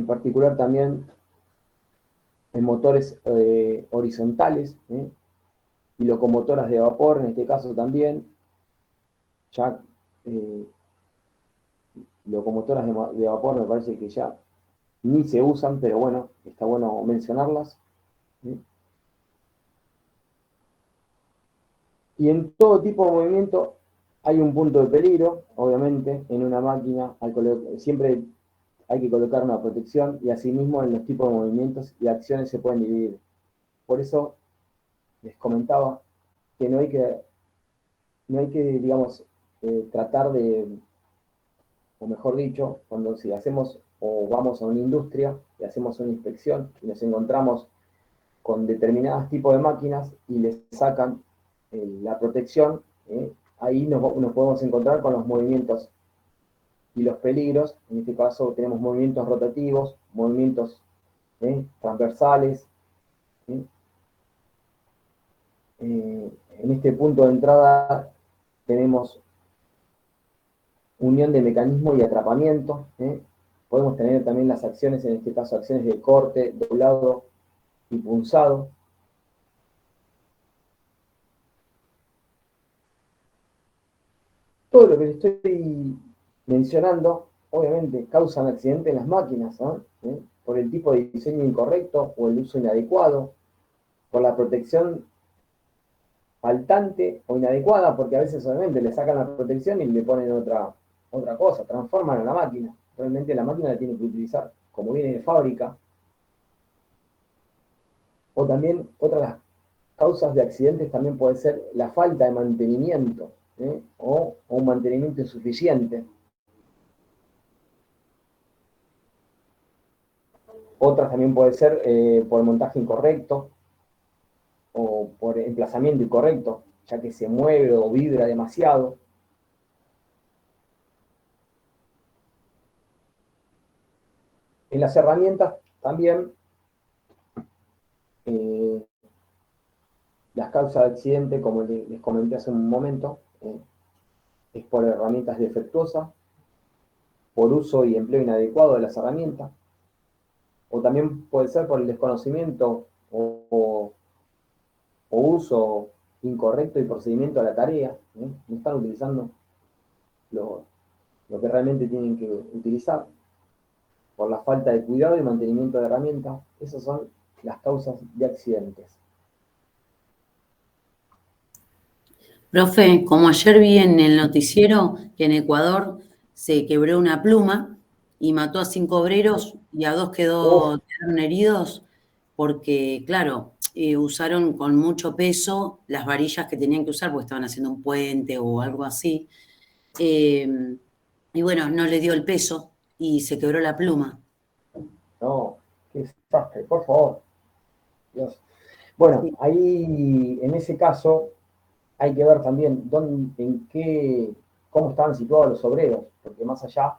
particular también en motores horizontales, y locomotoras de vapor, en este caso también, ya locomotoras de vapor me parece que ya ni se usan, pero bueno, está bueno mencionarlas. Y en todo tipo de movimiento hay un punto de peligro, obviamente, en una máquina. Siempre hay que colocar una protección, y asimismo en los tipos de movimientos y acciones se pueden dividir. Por eso les comentaba que no hay que digamos, tratar de, o mejor dicho, si hacemos o vamos a una industria y hacemos una inspección y nos encontramos con determinados tipos de máquinas y les sacan la protección, ahí nos podemos encontrar con los movimientos y los peligros. En este caso tenemos movimientos rotativos, movimientos transversales. En este punto de entrada tenemos unión de mecanismo y atrapamiento. Podemos tener también las acciones, en este caso acciones de corte, doblado y punzado. Todo lo que les estoy mencionando, obviamente, causan accidentes en las máquinas, por el tipo de diseño incorrecto o el uso inadecuado, por la protección faltante o inadecuada, porque a veces obviamente le sacan la protección y le ponen otra cosa, transforman a la máquina. Realmente la máquina la tiene que utilizar como viene de fábrica. O también, otra de las causas de accidentes también puede ser la falta de mantenimiento, o un mantenimiento insuficiente. Otras también puede ser por montaje incorrecto o por emplazamiento incorrecto, ya que se mueve o vibra demasiado. En las herramientas también, las causas de accidente, como les comenté hace un momento, es por herramientas defectuosas, por uso y empleo inadecuado de las herramientas, o también puede ser por el desconocimiento o uso incorrecto y procedimiento de la tarea. No están utilizando lo que realmente tienen que utilizar, por la falta de cuidado y mantenimiento de herramientas. Esas son las causas de accidentes. Profe, como ayer vi en el noticiero que en Ecuador se quebró una pluma y mató a 5 obreros y a 2 quedaron heridos, porque, claro, usaron con mucho peso las varillas que tenían que usar porque estaban haciendo un puente o algo así. Y bueno, no le dio el peso y se quebró la pluma. No, qué desastre, por favor. Dios. Bueno, ahí en ese caso hay que ver también cómo estaban situados los obreros, porque más allá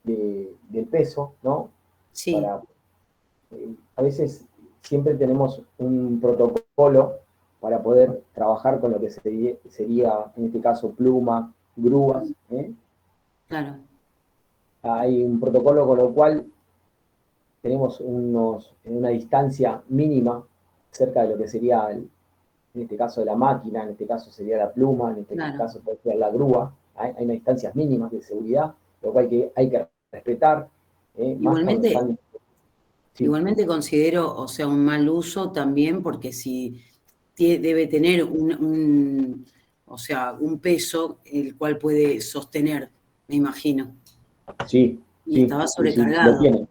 del peso, ¿no? Sí. A veces siempre tenemos un protocolo para poder trabajar con lo que sería en este caso, pluma, grúas. Claro. Hay un protocolo con lo cual tenemos una distancia mínima cerca de lo que sería, en este caso, de la máquina, en este caso sería la pluma, en este caso puede ser la grúa. Hay unas distancias mínimas de seguridad, lo cual hay que respetar. Igualmente, igualmente considero, o sea, un mal uso también, porque si debe tener o sea, un peso el cual puede sostener, me imagino. Sí. Y estaba sobrecargado. Lo tiene,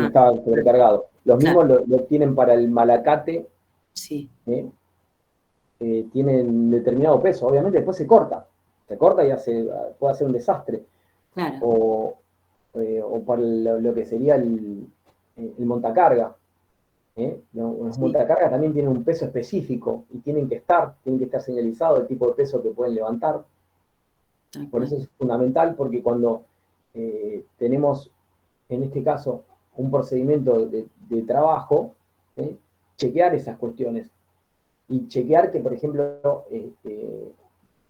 estaba sobrecargado. Los mismos lo tienen para el malacate. Sí. Tienen determinado peso, obviamente después se corta y puede hacer un desastre. Claro. O para lo que sería el montacarga. Los montacargas también tienen un peso específico y tienen que estar señalizado el tipo de peso que pueden levantar. Por eso es fundamental, porque cuando tenemos, en este caso, un procedimiento de trabajo, chequear esas cuestiones. Y chequear que, por ejemplo,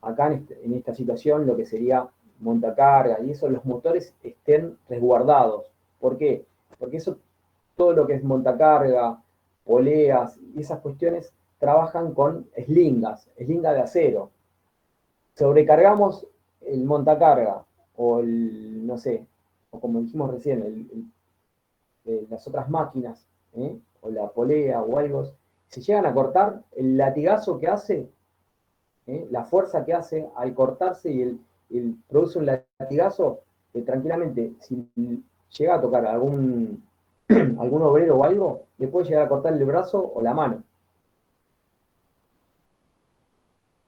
acá en esta situación, lo que sería montacarga y eso, los motores estén resguardados. ¿Por qué? Porque eso, todo lo que es montacarga, poleas y esas cuestiones, trabajan con eslingas de acero. Sobrecargamos el montacarga o no sé, o como dijimos recién, las otras máquinas, o la polea o algo, se llegan a cortar, el latigazo que hace, la fuerza que hace al cortarse y produce un latigazo, tranquilamente, si llega a tocar algún obrero o algo, le puede llegar a cortar el brazo o la mano.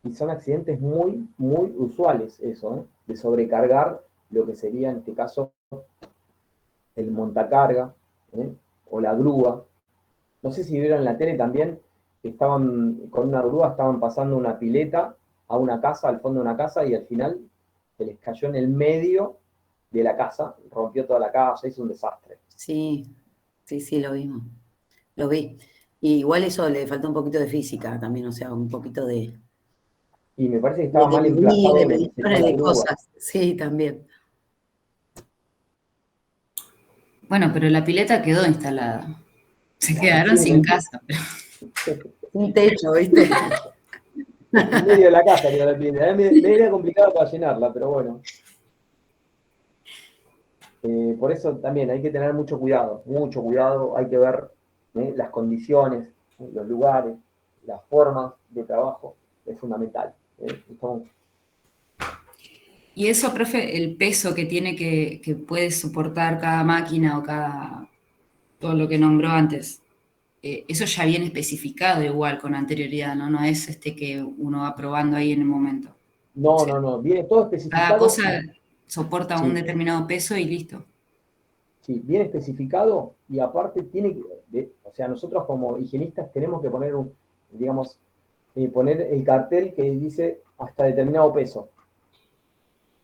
Y son accidentes muy, muy usuales eso, de sobrecargar lo que sería en este caso el montacarga, o la grúa. No sé si vieron en la tele también, que estaban con una grúa, estaban pasando una pileta a una casa, al fondo de una casa, y al final se les cayó en el medio de la casa, rompió toda la casa, hizo un desastre. Sí, lo vimos. Lo vi. Y igual eso le faltó un poquito de física también, o sea, un poquito de... Y me parece que estaba mal medir, emplazado de lo que sería mediciones la de grúa. cosas. Sí, también. Bueno, pero la pileta quedó instalada. Se quedaron sin casa. Un techo, ¿viste? En medio de la casa quedó la pileta. Me era complicado para llenarla, pero bueno. Por eso también hay que tener mucho cuidado, hay que ver las condiciones, los lugares, las formas de trabajo, es fundamental. Y eso, profe, el peso que tiene que puede soportar cada máquina o todo lo que nombró antes, eso ya viene especificado igual con anterioridad, ¿no? No es que uno va probando ahí en el momento. No, viene todo especificado. Cada cosa soporta un Sí. determinado peso y listo. Sí, bien especificado, y aparte o sea, nosotros como higienistas tenemos que poner poner el cartel que dice hasta determinado peso.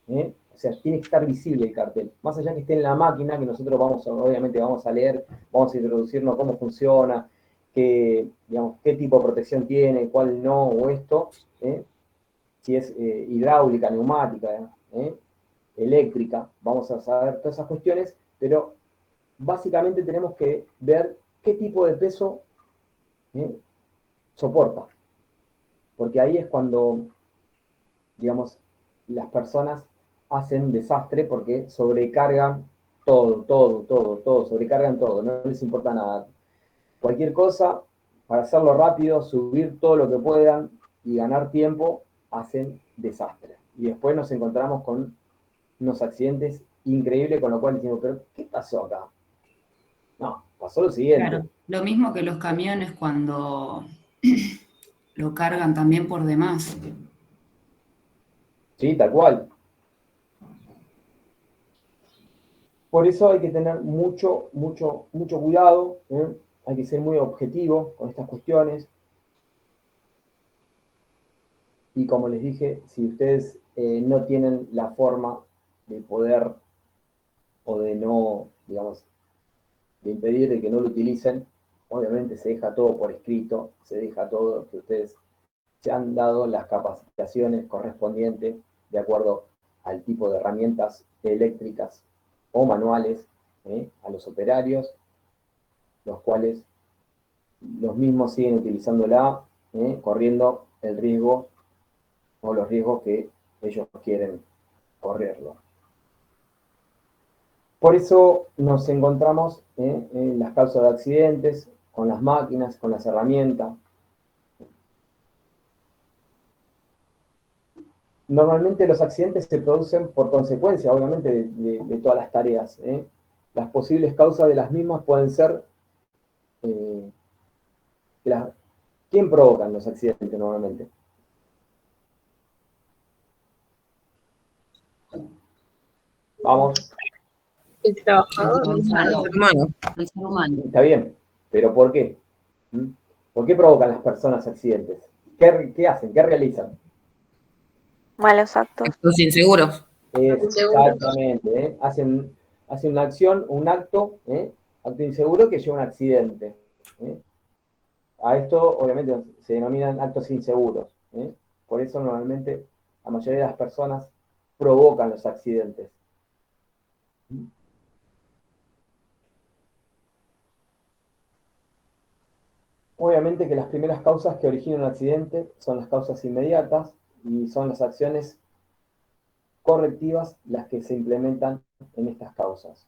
O sea, tiene que estar visible el cartel. Más allá que esté en la máquina, que nosotros obviamente vamos a leer, vamos a introducirnos cómo funciona, qué tipo de protección tiene, cuál no, o esto, si es hidráulica, neumática, eléctrica, vamos a saber todas esas cuestiones, pero básicamente tenemos que ver qué tipo de peso soporta. Porque ahí es cuando, las personas hacen desastre porque sobrecargan todo, sobrecargan todo, no les importa nada. Cualquier cosa, para hacerlo rápido, subir todo lo que puedan y ganar tiempo, hacen desastre. Y después nos encontramos con unos accidentes increíbles, con lo cual decimos, pero ¿qué pasó acá? No, pasó lo siguiente. Claro. Lo mismo que los camiones cuando lo cargan también por demás. Sí, tal cual. Por eso hay que tener mucho cuidado, ¿eh? Hay que ser muy objetivo con estas cuestiones. Y como les dije, si ustedes no tienen la forma de poder o de no, digamos, de impedir de que no lo utilicen, obviamente se deja todo por escrito, se deja todo que ustedes se han dado las capacitaciones correspondientes de acuerdo al tipo de herramientas eléctricas o manuales a los operarios, los cuales los mismos siguen utilizándola, corriendo el riesgo o los riesgos que ellos quieren correrlo. Por eso nos encontramos en las causas de accidentes, con las máquinas, con las herramientas. Normalmente los accidentes se producen por consecuencia, obviamente, de todas las tareas. Las posibles causas de las mismas pueden ser... ¿Quién provoca los accidentes normalmente? Vamos. El trabajador. El ser humano. El ser humano. Está bien, pero ¿por qué? ¿Por qué provocan las personas accidentes? ¿Qué hacen? ¿Qué realizan? Malos actos. Actos inseguros. Exactamente, hacen una acción, un acto inseguro que lleva a un accidente. A esto, obviamente, se denominan actos inseguros. Por eso, normalmente, la mayoría de las personas provocan los accidentes. Obviamente que las primeras causas que originan un accidente son las causas inmediatas y son las acciones correctivas las que se implementan en estas causas.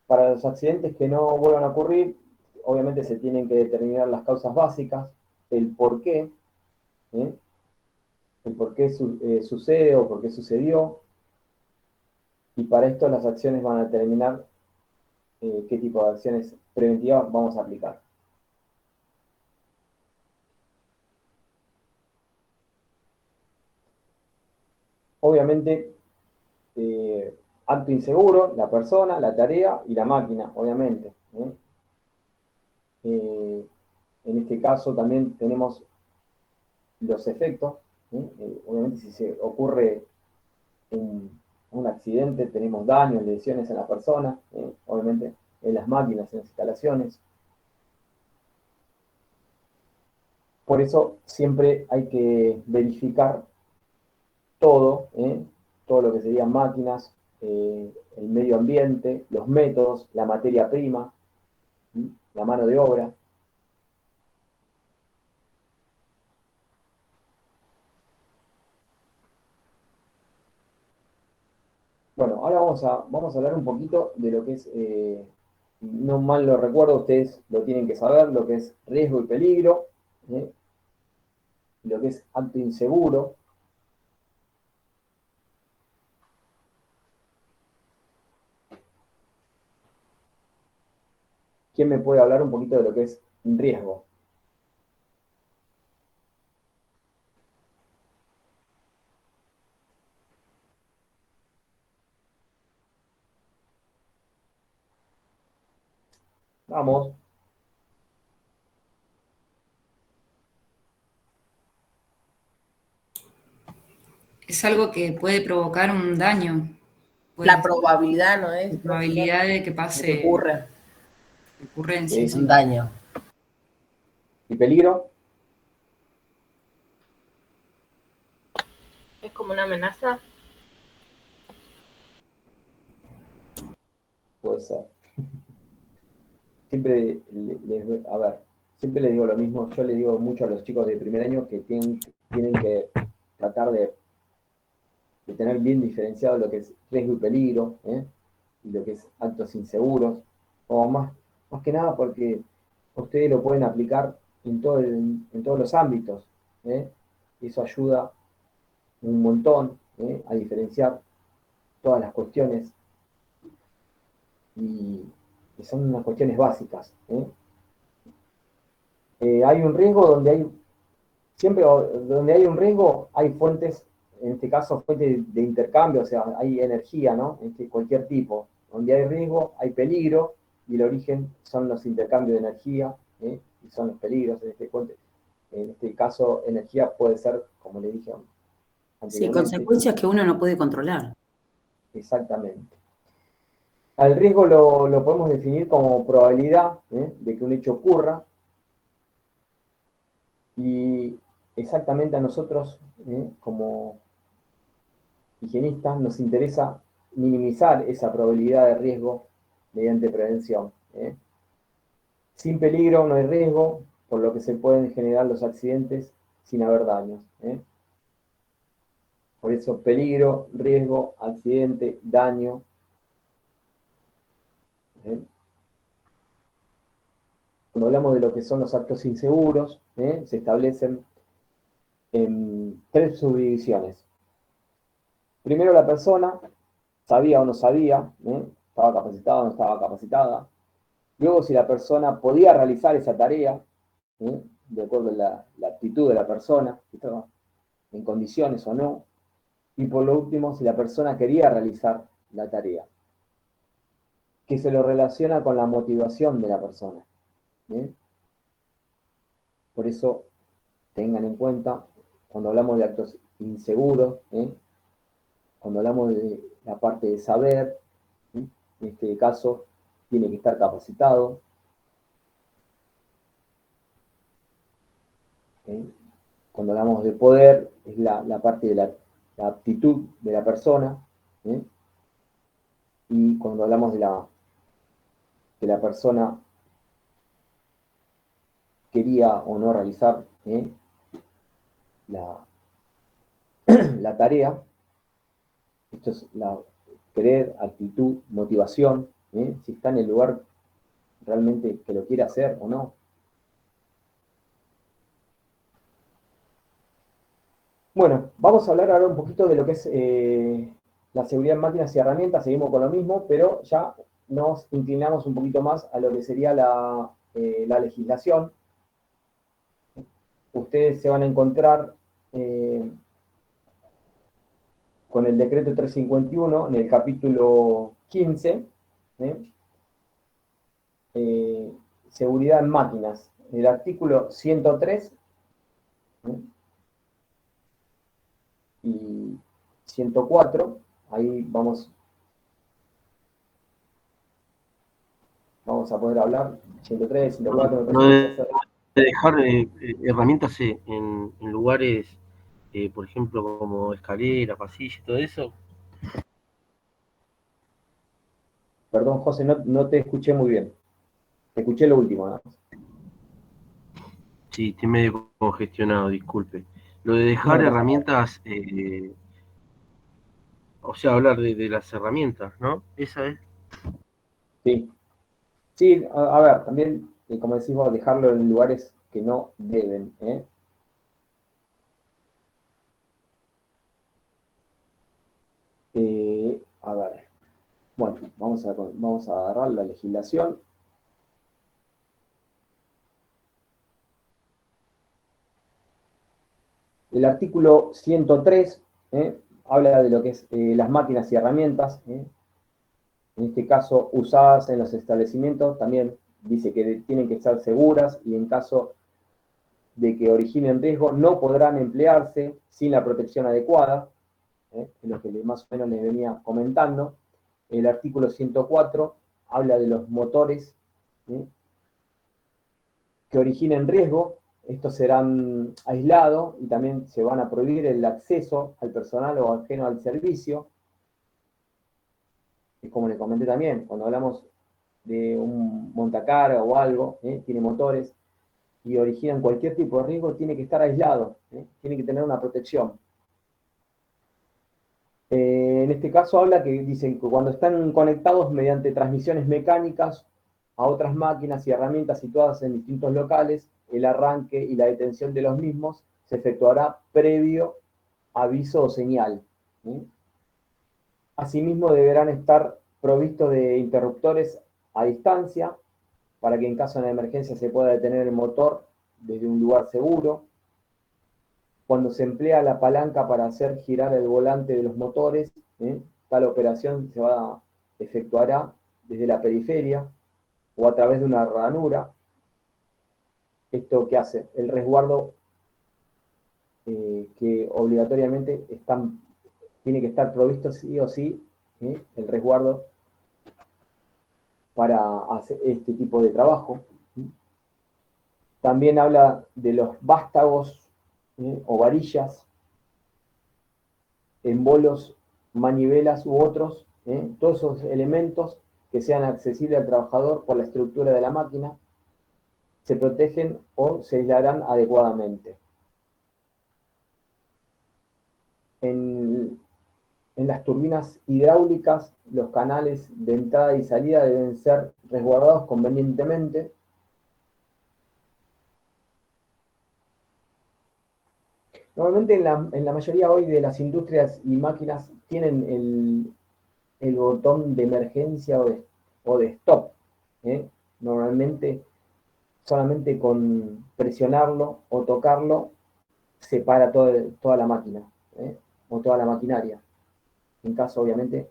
Para los accidentes que no vuelvan a ocurrir, obviamente se tienen que determinar las causas básicas, el por qué, el por qué sucede o por qué sucedió, y para esto las acciones van a determinar qué tipo de acciones preventivas vamos a aplicar. Obviamente, acto inseguro, la persona, la tarea y la máquina, obviamente. En este caso también tenemos los efectos. Obviamente si se ocurre un accidente, tenemos daños, lesiones en la persona, obviamente en las máquinas, en las instalaciones. Por eso siempre hay que verificar todo, todo lo que serían máquinas, el medio ambiente, los métodos, la materia prima, la mano de obra. Bueno, ahora vamos a hablar un poquito de lo que es, no mal lo recuerdo, ustedes lo tienen que saber, lo que es riesgo y peligro, lo que es acto inseguro. ¿Quién me puede hablar un poquito de lo que es riesgo? Vamos. Es algo que puede provocar un daño. La probabilidad, ¿no es? La probabilidad de que pase. Que ocurra. Ocurrencia, Sí, un daño. ¿Y peligro? Es como una amenaza. Puede ser. Siempre siempre les digo lo mismo. Yo les digo mucho a los chicos de primer año que tienen que tratar de tener bien diferenciado lo que es riesgo y peligro, y lo que es actos inseguros, o más que nada porque ustedes lo pueden aplicar en todos los ámbitos. Eso ayuda un montón a diferenciar todas las cuestiones y son unas cuestiones básicas. hay un riesgo donde hay, siempre donde hay un riesgo, hay fuentes, en este caso fuentes de intercambio, o sea, hay energía, ¿no? Cualquier tipo. Donde hay riesgo, hay peligro, y el origen son los intercambios de energía, y son los peligros. En este caso, energía puede ser, como le dije Sí, anteriormente. consecuencias que uno no puede controlar. Exactamente. Al riesgo lo podemos definir como probabilidad de que un hecho ocurra, y exactamente a nosotros, como higienistas, nos interesa minimizar esa probabilidad de riesgo mediante prevención. Sin peligro no hay riesgo, por lo que se pueden generar los accidentes sin haber daños. Por eso peligro, riesgo, accidente, daño. Cuando hablamos de lo que son los actos inseguros, se establecen en 3 subdivisiones. Primero, la persona sabía o no sabía, estaba capacitada o no estaba capacitada. Luego, si la persona podía realizar esa tarea, de acuerdo a la aptitud de la persona, si estaba en condiciones o no. Y por lo último, si la persona quería realizar la tarea, que se lo relaciona con la motivación de la persona. Por eso, tengan en cuenta, cuando hablamos de actos inseguros, cuando hablamos de la parte de saber, en este caso, tiene que estar capacitado. Cuando hablamos de poder, es la parte de la aptitud de la persona. Y cuando hablamos de la persona quería o no realizar la tarea, esto es querer, actitud, motivación, si está en el lugar realmente que lo quiere hacer o no. Bueno, vamos a hablar ahora un poquito de lo que es la seguridad en máquinas y herramientas. Seguimos con lo mismo, pero ya nos inclinamos un poquito más a lo que sería la legislación. Ustedes se van a encontrar con el decreto 351 en el capítulo 15, seguridad en máquinas, el artículo 103 y 104, ahí vamos a poder hablar, 103, 104, me parece de dejar herramientas en lugares, por ejemplo, como escalera, pasillo y todo eso. Perdón, José, no te escuché muy bien. Te escuché lo último, ¿no? Sí, estoy medio congestionado, disculpe. Lo de dejar herramientas, o sea, hablar de las herramientas, ¿no? Esa es. Sí. Sí, a ver, también, como decimos, dejarlo en lugares que no deben, a ver, bueno, vamos a agarrar la legislación. El artículo 103 habla de lo que es las máquinas y herramientas, en este caso usadas en los establecimientos, también dice que tienen que estar seguras y en caso de que originen riesgo no podrán emplearse sin la protección adecuada, es lo que más o menos les venía comentando. El artículo 104 habla de los motores que originen riesgo. Estos serán aislados y también se van a prohibir el acceso al personal o ajeno al servicio. Es como le comenté también, cuando hablamos de un montacarga o algo, tiene motores y originan cualquier tipo de riesgo, tiene que estar aislado, tiene que tener una protección. En este caso habla que dicen que cuando están conectados mediante transmisiones mecánicas a otras máquinas y herramientas situadas en distintos locales, el arranque y la detención de los mismos se efectuará previo aviso o señal. Asimismo, deberán estar provistos de interruptores a distancia para que en caso de emergencia se pueda detener el motor desde un lugar seguro. Cuando se emplea la palanca para hacer girar el volante de los motores, tal operación efectuará desde la periferia o a través de una ranura. ¿Esto qué hace? El resguardo que obligatoriamente tiene que estar provisto sí o sí, el resguardo para hacer este tipo de trabajo. También habla de los vástagos o varillas, embolos, manivelas u otros, todos esos elementos que sean accesibles al trabajador por la estructura de la máquina, se protegen o se aislarán adecuadamente. En las turbinas hidráulicas, los canales de entrada y salida deben ser resguardados convenientemente. Normalmente en la mayoría hoy de las industrias y máquinas tienen el botón de emergencia o de stop. Normalmente solamente con presionarlo o tocarlo se para toda la máquina o toda la maquinaria. En caso, obviamente,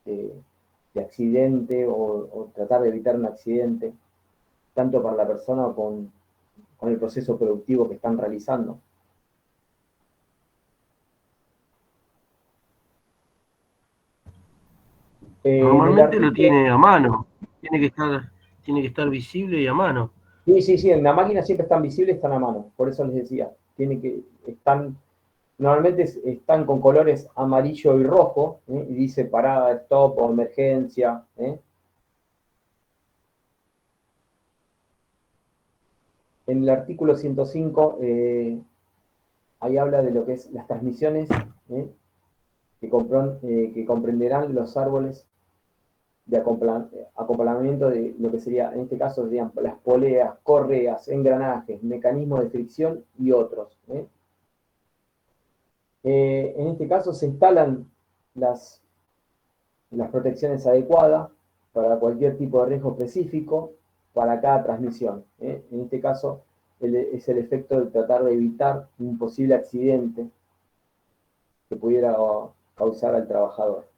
de accidente o tratar de evitar un accidente, tanto para la persona o con el proceso productivo que están realizando. Normalmente lo tiene a mano, tiene que estar visible y a mano. Sí, en la máquina siempre están visibles, están a mano, por eso les decía, normalmente están con colores amarillo y rojo, y dice parada, stop o emergencia. En el artículo 105, ahí habla de lo que es las transmisiones, que comprenderán los árboles de acoplamiento de lo que sería, en este caso serían las poleas, correas, engranajes, mecanismos de fricción y otros. En este caso se instalan las protecciones adecuadas para cualquier tipo de riesgo específico para cada transmisión. En este caso es el efecto de tratar de evitar un posible accidente que pudiera causar al trabajador.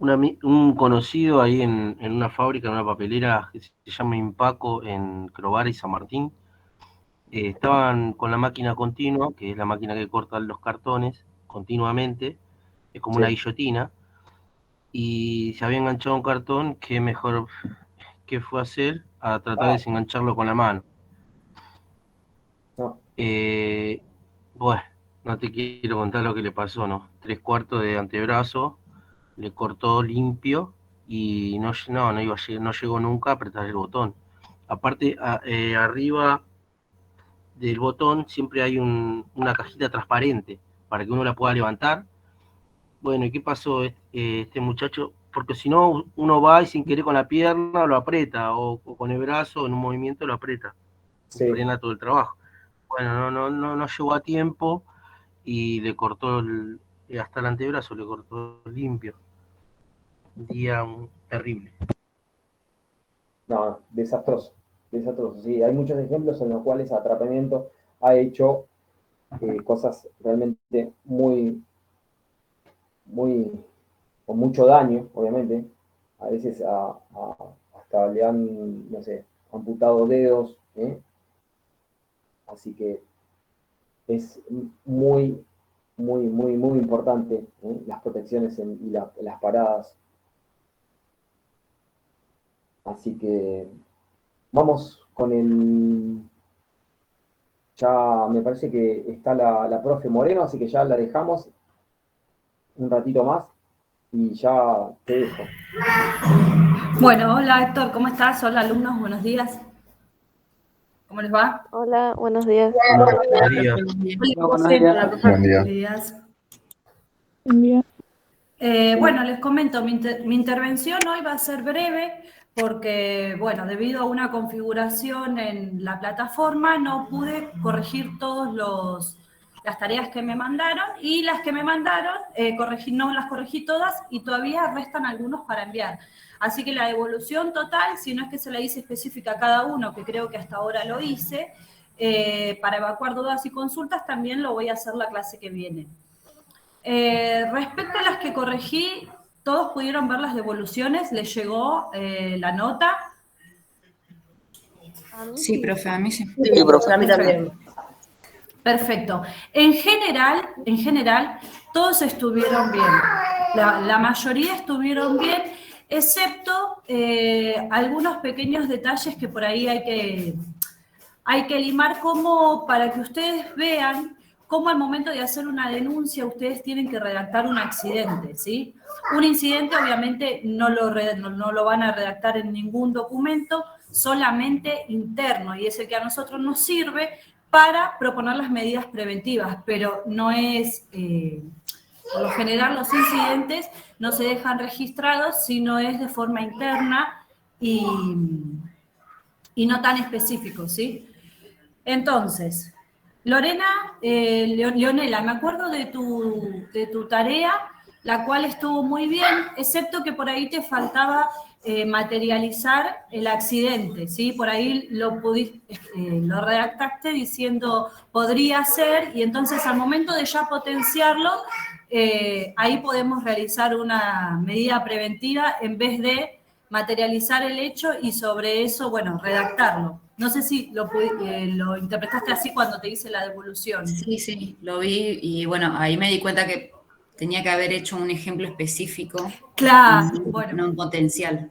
Un conocido ahí en una fábrica, en una papelera que se llama Impaco en Crobar y San Martín, estaban con la máquina continua, que es la máquina que corta los cartones continuamente, es como una guillotina, y se había enganchado un cartón, que mejor que fue hacer a tratar de desengancharlo con la mano. Bueno, no te quiero contar lo que le pasó, ¿no? 3/4 de antebrazo, le cortó limpio y no llegó nunca a apretar el botón. Aparte, arriba del botón siempre hay una cajita transparente para que uno la pueda levantar. Bueno, ¿y qué pasó este muchacho? Porque si no, uno va y sin querer con la pierna lo aprieta, o con el brazo en un movimiento lo aprieta. Sí. Frena todo el trabajo. Bueno, no llegó a tiempo y le cortó hasta el antebrazo, le cortó limpio. Un día terrible. No, desastroso. Sí, hay muchos ejemplos en los cuales atrapamiento ha hecho cosas realmente con mucho daño, obviamente. A veces hasta le han, no sé, amputado dedos. Así que es muy importante las protecciones y las paradas. Así que vamos con ya me parece que está la profe Moreno, así que ya la dejamos un ratito más y ya te dejo. Bueno, hola Héctor, ¿cómo estás? Hola alumnos, buenos días. ¿Cómo les va? Hola, buenos días. Buenos días. Buenos días. Bueno, les comento, mi intervención hoy va a ser breve porque, bueno, debido a una configuración en la plataforma no pude corregir todos las tareas que me mandaron, y las que me mandaron, no las corregí todas y todavía restan algunos para enviar. Así que la devolución total, si no es que se la hice específica a cada uno, que creo que hasta ahora lo hice, para evacuar dudas y consultas, también lo voy a hacer la clase que viene. Respecto a las que corregí, ¿todos pudieron ver las devoluciones? ¿Les llegó la nota? Sí, profe, a mí sí. Sí, profe, a mí también. Perfecto. En general, todos estuvieron bien. La mayoría estuvieron bien, excepto algunos pequeños detalles que por ahí hay que limar, como para que ustedes vean cómo al momento de hacer una denuncia ustedes tienen que redactar un accidente, ¿sí? Un incidente obviamente no lo van a redactar en ningún documento, solamente interno, y es el que a nosotros nos sirve para proponer las medidas preventivas, pero no es, por lo general los incidentes no se dejan registrados, sino es de forma interna y no tan específico, ¿sí? Entonces, Lorena, Leonela, me acuerdo de tu tarea, la cual estuvo muy bien, excepto que por ahí te faltaba materializar el accidente, ¿sí? Por ahí lo redactaste diciendo podría ser, y entonces al momento de ya potenciarlo, ahí podemos realizar una medida preventiva en vez de materializar el hecho y sobre eso, bueno, redactarlo. No sé si lo interpretaste así cuando te hice la devolución. Sí, lo vi y bueno, ahí me di cuenta que tenía que haber hecho un ejemplo específico. Claro, no un potencial.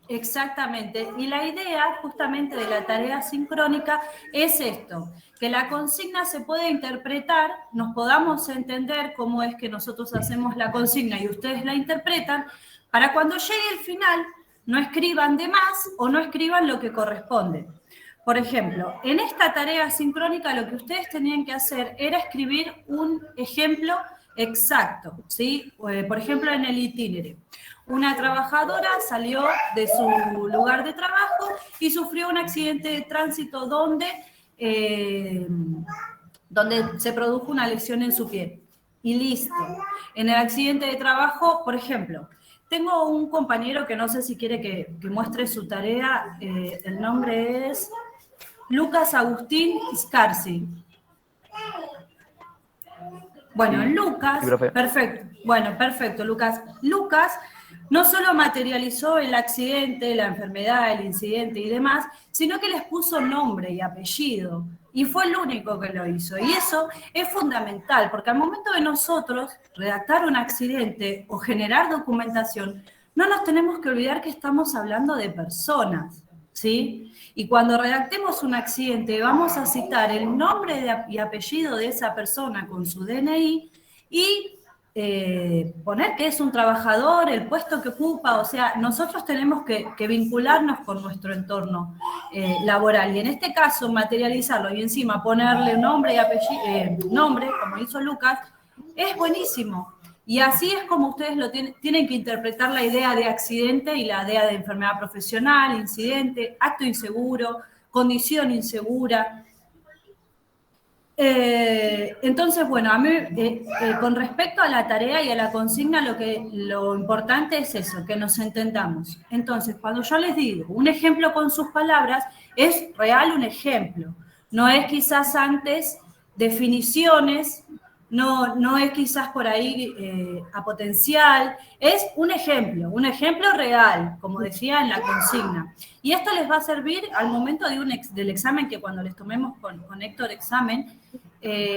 Exactamente. Y la idea justamente de la tarea sincrónica es esto, que la consigna se pueda interpretar, nos podamos entender cómo es que nosotros hacemos la consigna y ustedes la interpretan, para cuando llegue el final no escriban de más o no escriban lo que corresponde. Por ejemplo, en esta tarea sincrónica lo que ustedes tenían que hacer era escribir un ejemplo exacto, ¿sí? Por ejemplo, en el itinerario. Una trabajadora salió de su lugar de trabajo y sufrió un accidente de tránsito donde se produjo una lesión en su pie. Y listo. En el accidente de trabajo, por ejemplo, tengo un compañero que no sé si quiere que muestre su tarea, el nombre es Lucas Agustín Scarsi. Bueno, Lucas, perfecto, Lucas. Lucas no solo materializó el accidente, la enfermedad, el incidente y demás, sino que les puso nombre y apellido. Y fue el único que lo hizo. Y eso es fundamental, porque al momento de nosotros redactar un accidente o generar documentación, no nos tenemos que olvidar que estamos hablando de personas, ¿sí? Y cuando redactemos un accidente vamos a citar el nombre y apellido de esa persona con su DNI y poner que es un trabajador, el puesto que ocupa, o sea, nosotros tenemos que vincularnos con nuestro entorno laboral y en este caso materializarlo y encima ponerle nombre y apellido, nombre, como hizo Lucas, es buenísimo. Y así es como ustedes tienen que interpretar la idea de accidente y la idea de enfermedad profesional, incidente, acto inseguro, condición insegura. Entonces, bueno, a mí, con respecto a la tarea y a la consigna, lo importante es eso, que nos entendamos. Entonces, cuando yo les digo un ejemplo con sus palabras, es real un ejemplo. No es quizás antes definiciones, no es quizás por ahí a potencial, es un ejemplo real, como decía en la consigna. Y esto les va a servir al momento del examen, que cuando les tomemos con Héctor examen,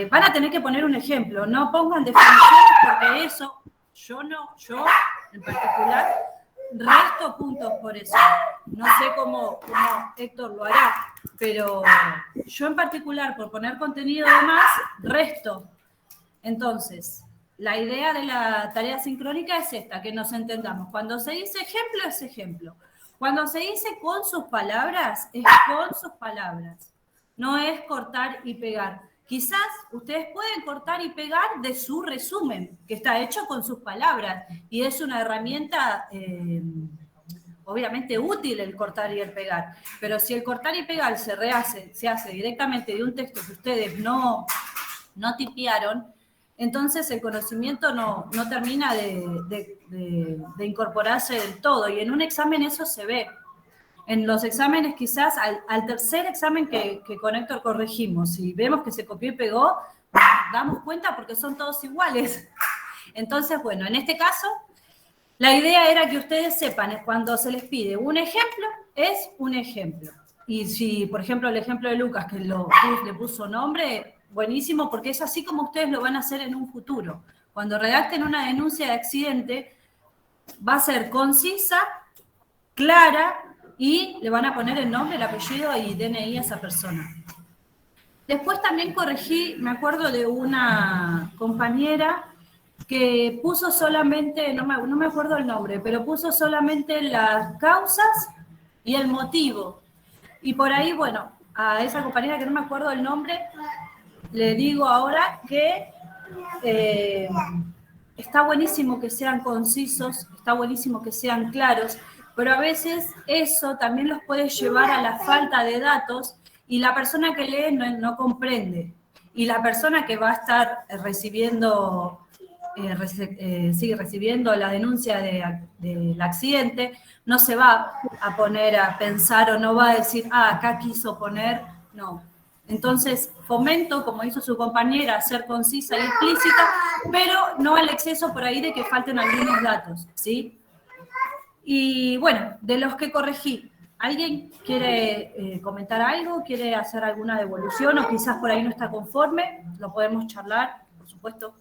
van a tener que poner un ejemplo, no pongan definiciones porque eso, yo en particular, resto puntos por eso. No sé cómo Héctor lo hará, pero yo en particular, por poner contenido de más, resto. Entonces, la idea de la tarea sincrónica es esta, que nos entendamos. Cuando se dice ejemplo, es ejemplo. Cuando se dice con sus palabras, es con sus palabras. No es cortar y pegar. Quizás ustedes pueden cortar y pegar de su resumen, que está hecho con sus palabras, y es una herramienta obviamente útil el cortar y el pegar. Pero si el cortar y pegar se hace directamente de un texto que ustedes no no tipearon, entonces el conocimiento no termina de incorporarse del todo, y en un examen eso se ve. En los exámenes quizás, al tercer examen que con Héctor corregimos, y vemos que se copió y pegó, nos damos cuenta porque son todos iguales. Entonces, bueno, en este caso, la idea era que ustedes sepan, cuando se les pide un ejemplo, es un ejemplo. Y si, por ejemplo, el ejemplo de Lucas, que le puso nombre, buenísimo, porque es así como ustedes lo van a hacer en un futuro. Cuando redacten una denuncia de accidente, va a ser concisa, clara, y le van a poner el nombre, el apellido y DNI a esa persona. Después también corregí, me acuerdo de una compañera que puso solamente, no me acuerdo el nombre, pero puso solamente las causas y el motivo. Y por ahí, bueno, a esa compañera que no me acuerdo el nombre, le digo ahora que está buenísimo que sean concisos, está buenísimo que sean claros, pero a veces eso también los puede llevar a la falta de datos y la persona que lee no comprende. Y la persona que va a estar recibiendo la denuncia del accidente no se va a poner a pensar o no va a decir, acá quiso poner, no. Entonces, fomento, como hizo su compañera, ser concisa y explícita, pero no al exceso por ahí de que falten algunos datos, ¿sí? Y bueno, de los que corregí, ¿alguien quiere comentar algo? ¿Quiere hacer alguna devolución o quizás por ahí no está conforme? Lo podemos charlar, por supuesto.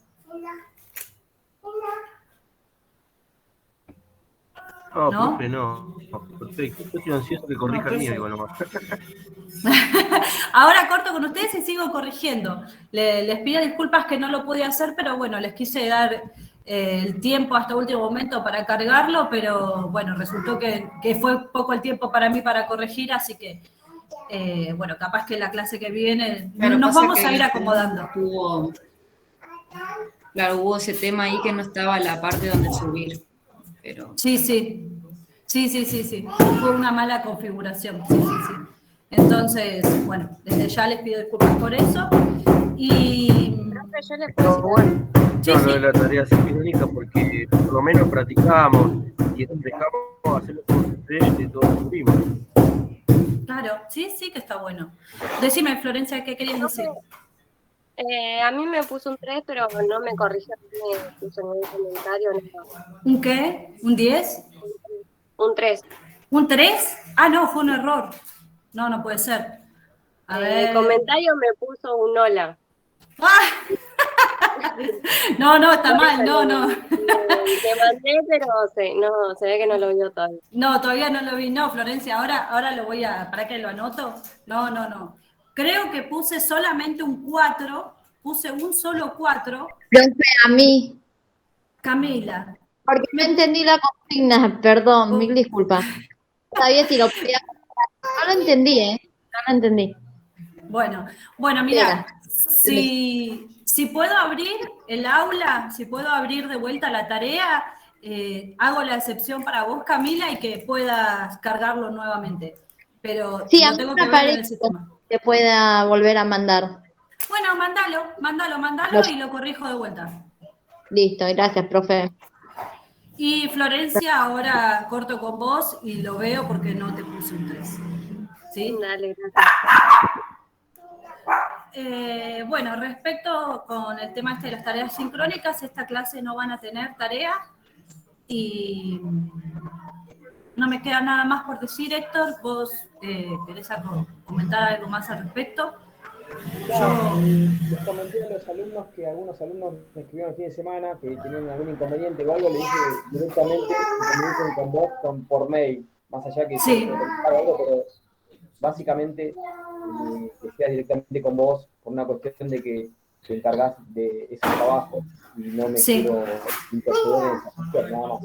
No, profe, no. Perfecto. Yo estoy ansioso que corrija el mío, igual nomás. Ahora corto con ustedes y sigo corrigiendo. Les pido disculpas que no lo pude hacer, pero bueno, les quise dar el tiempo hasta último momento para cargarlo, pero bueno, resultó que fue poco el tiempo para mí para corregir, así que bueno, capaz que la clase que viene nos vamos a ir acomodando. Hubo ese tema ahí que no estaba la parte donde subir. Pero... Sí. Fue una mala configuración. Sí. Entonces, bueno, desde ya les pido disculpas por eso. Y... Yo le puedo bueno, lo de la tarea sincrónica, porque por lo menos practicamos y dejamos hacerlo con ustedes y todos subimos. Claro, sí que está bueno. Decime, Florencia, ¿qué querías decir? A mí me puso un 3, pero no me corrigió, me puso ningún comentario. No. ¿Un qué? ¿Un 10? Un 3. ¿Un 3? No, fue un error. No puede ser. A ver. El comentario me puso un hola. No, está mal, no. Te mandé, pero se ve que no lo vio todavía. No, todavía no lo vi. No, Florencia, ahora lo voy a... ¿Para qué lo anoto? No. Creo que puse solamente un 4, puse un solo 4. Profe, a mí. Camila. Porque no entendí la consigna, perdón, mil disculpas. Sabía si lo podía... No lo entendí, no lo entendí. Bueno, mira, si puedo abrir el aula, si puedo abrir de vuelta la tarea, hago la excepción para vos, Camila, y que puedas cargarlo nuevamente. Pero sí, lo tengo que ver en el sistema. Que pueda volver a mandar. Bueno, mándalo y lo corrijo de vuelta. Listo, gracias, profe. Y Florencia, ahora corto con vos y lo veo porque no te puse un 3. ¿Sí? Dale, gracias. Bueno, respecto con el tema de las tareas sincrónicas, esta clase no van a tener tarea y no me queda nada más por decir, Héctor. ¿Vos querés comentar algo más al respecto? Les comenté a los alumnos que algunos alumnos me escribieron el fin de semana que tenían algún inconveniente o algo, le dije directamente que comuniquen con vos por mail, más allá que algo, pero básicamente que sea directamente con vos por una cuestión de que te encargás de ese trabajo y no me quiero interceder en esa cuestión, nada más.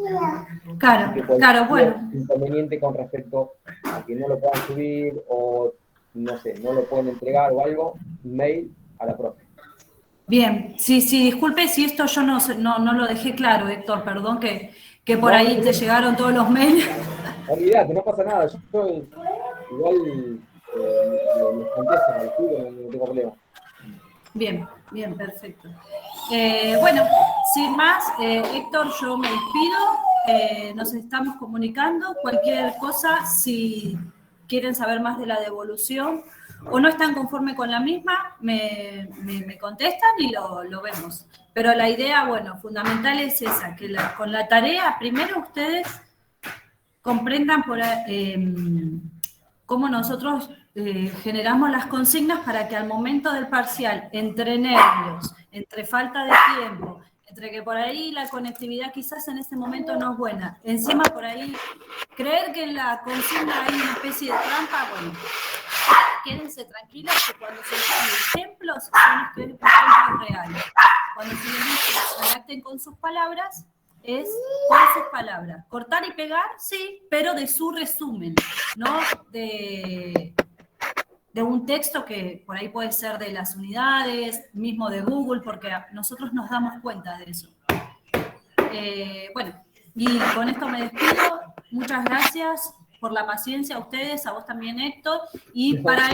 Claro, bueno. Inconveniente con respecto a que no lo puedan subir o no sé, no lo pueden entregar o algo, mail a la profe. Bien, sí, disculpe si esto yo no lo dejé claro, Héctor, perdón que por ahí te llegaron todos los mails. Olvídate, no pasa nada, yo igual les contesto, no tengo problema. Bien, bien, perfecto. Bueno, sin más, Héctor, yo me despido. Nos estamos comunicando. Cualquier cosa, si quieren saber más de la devolución o no están conforme con la misma, me contestan y lo vemos. Pero la idea, bueno, fundamental es esa, que con la tarea, primero ustedes comprendan cómo nosotros generamos las consignas para que al momento del parcial, entre nervios, entre falta de tiempo, entre que por ahí la conectividad quizás en ese momento no es buena, encima por ahí creer que en la consigna hay una especie de trampa, bueno, quédense tranquilos que cuando se les dan ejemplos, son ustedes ejemplos reales. Cuando se les dice redacten con sus palabras, es con sus palabras. Cortar y pegar, sí, pero de su resumen, no de un texto que por ahí puede ser de las unidades, mismo de Google, porque nosotros nos damos cuenta de eso. Bueno, y con esto me despido. Muchas gracias por la paciencia a ustedes, a vos también, Héctor, y para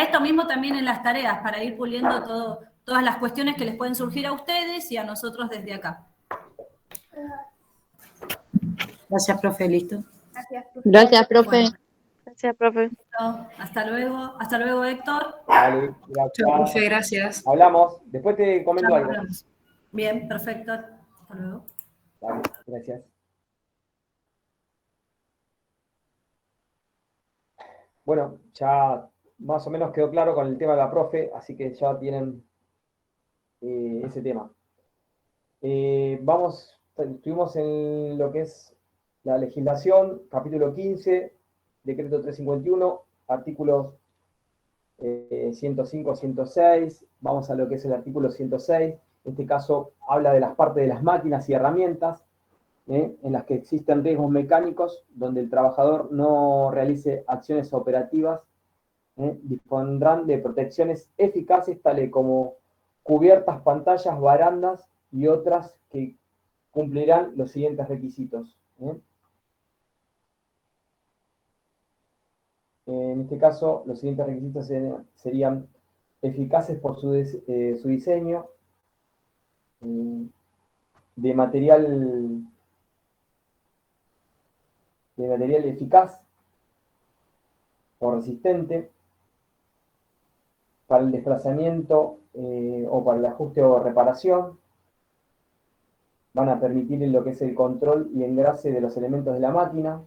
esto mismo también en las tareas, para ir puliendo todas las cuestiones que les pueden surgir a ustedes y a nosotros desde acá. Gracias, profe, listo. Gracias, profe. Bueno, Gracias, profe. hasta luego, Héctor. Vale, gracias. Chao, profe, gracias. Hablamos. Después te comento Chao, algo. hablamos. Bien, perfecto. Hasta luego. Vale, gracias. Bueno, ya más o menos quedó claro con el tema de la profe, así que ya tienen ese tema. Estuvimos en lo que es la legislación, capítulo 15, decreto 351, artículos 105, 106, vamos a lo que es el artículo 106, en este caso habla de las partes de las máquinas y herramientas, en las que existen riesgos mecánicos, donde el trabajador no realice acciones operativas, dispondrán de protecciones eficaces tales como cubiertas, pantallas, barandas y otras que cumplirán los siguientes requisitos. En este caso, los siguientes requisitos serían eficaces por su diseño, de material eficaz o resistente, para el desplazamiento o para el ajuste o reparación. Van a permitir lo que es el control y engrase de los elementos de la máquina.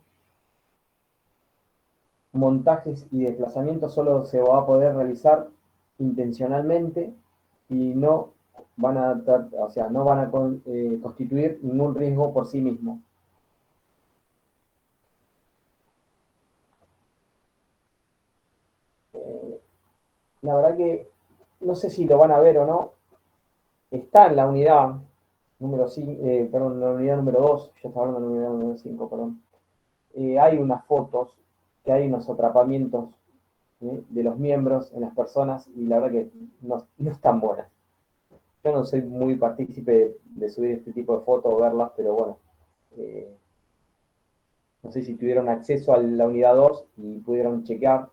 Montajes y desplazamientos solo se va a poder realizar intencionalmente y no van a constituir ningún riesgo por sí mismo. La verdad que no sé si lo van a ver o no. Está en la unidad número 5, perdón, la unidad número 2, yo estaba hablando de la unidad número 5, perdón. Hay unas fotos que hay unos atrapamientos de los miembros en las personas y la verdad que no están buenas. Yo no soy muy partícipe de subir este tipo de fotos o verlas, pero bueno, no sé si tuvieron acceso a la unidad 2 y pudieron chequear.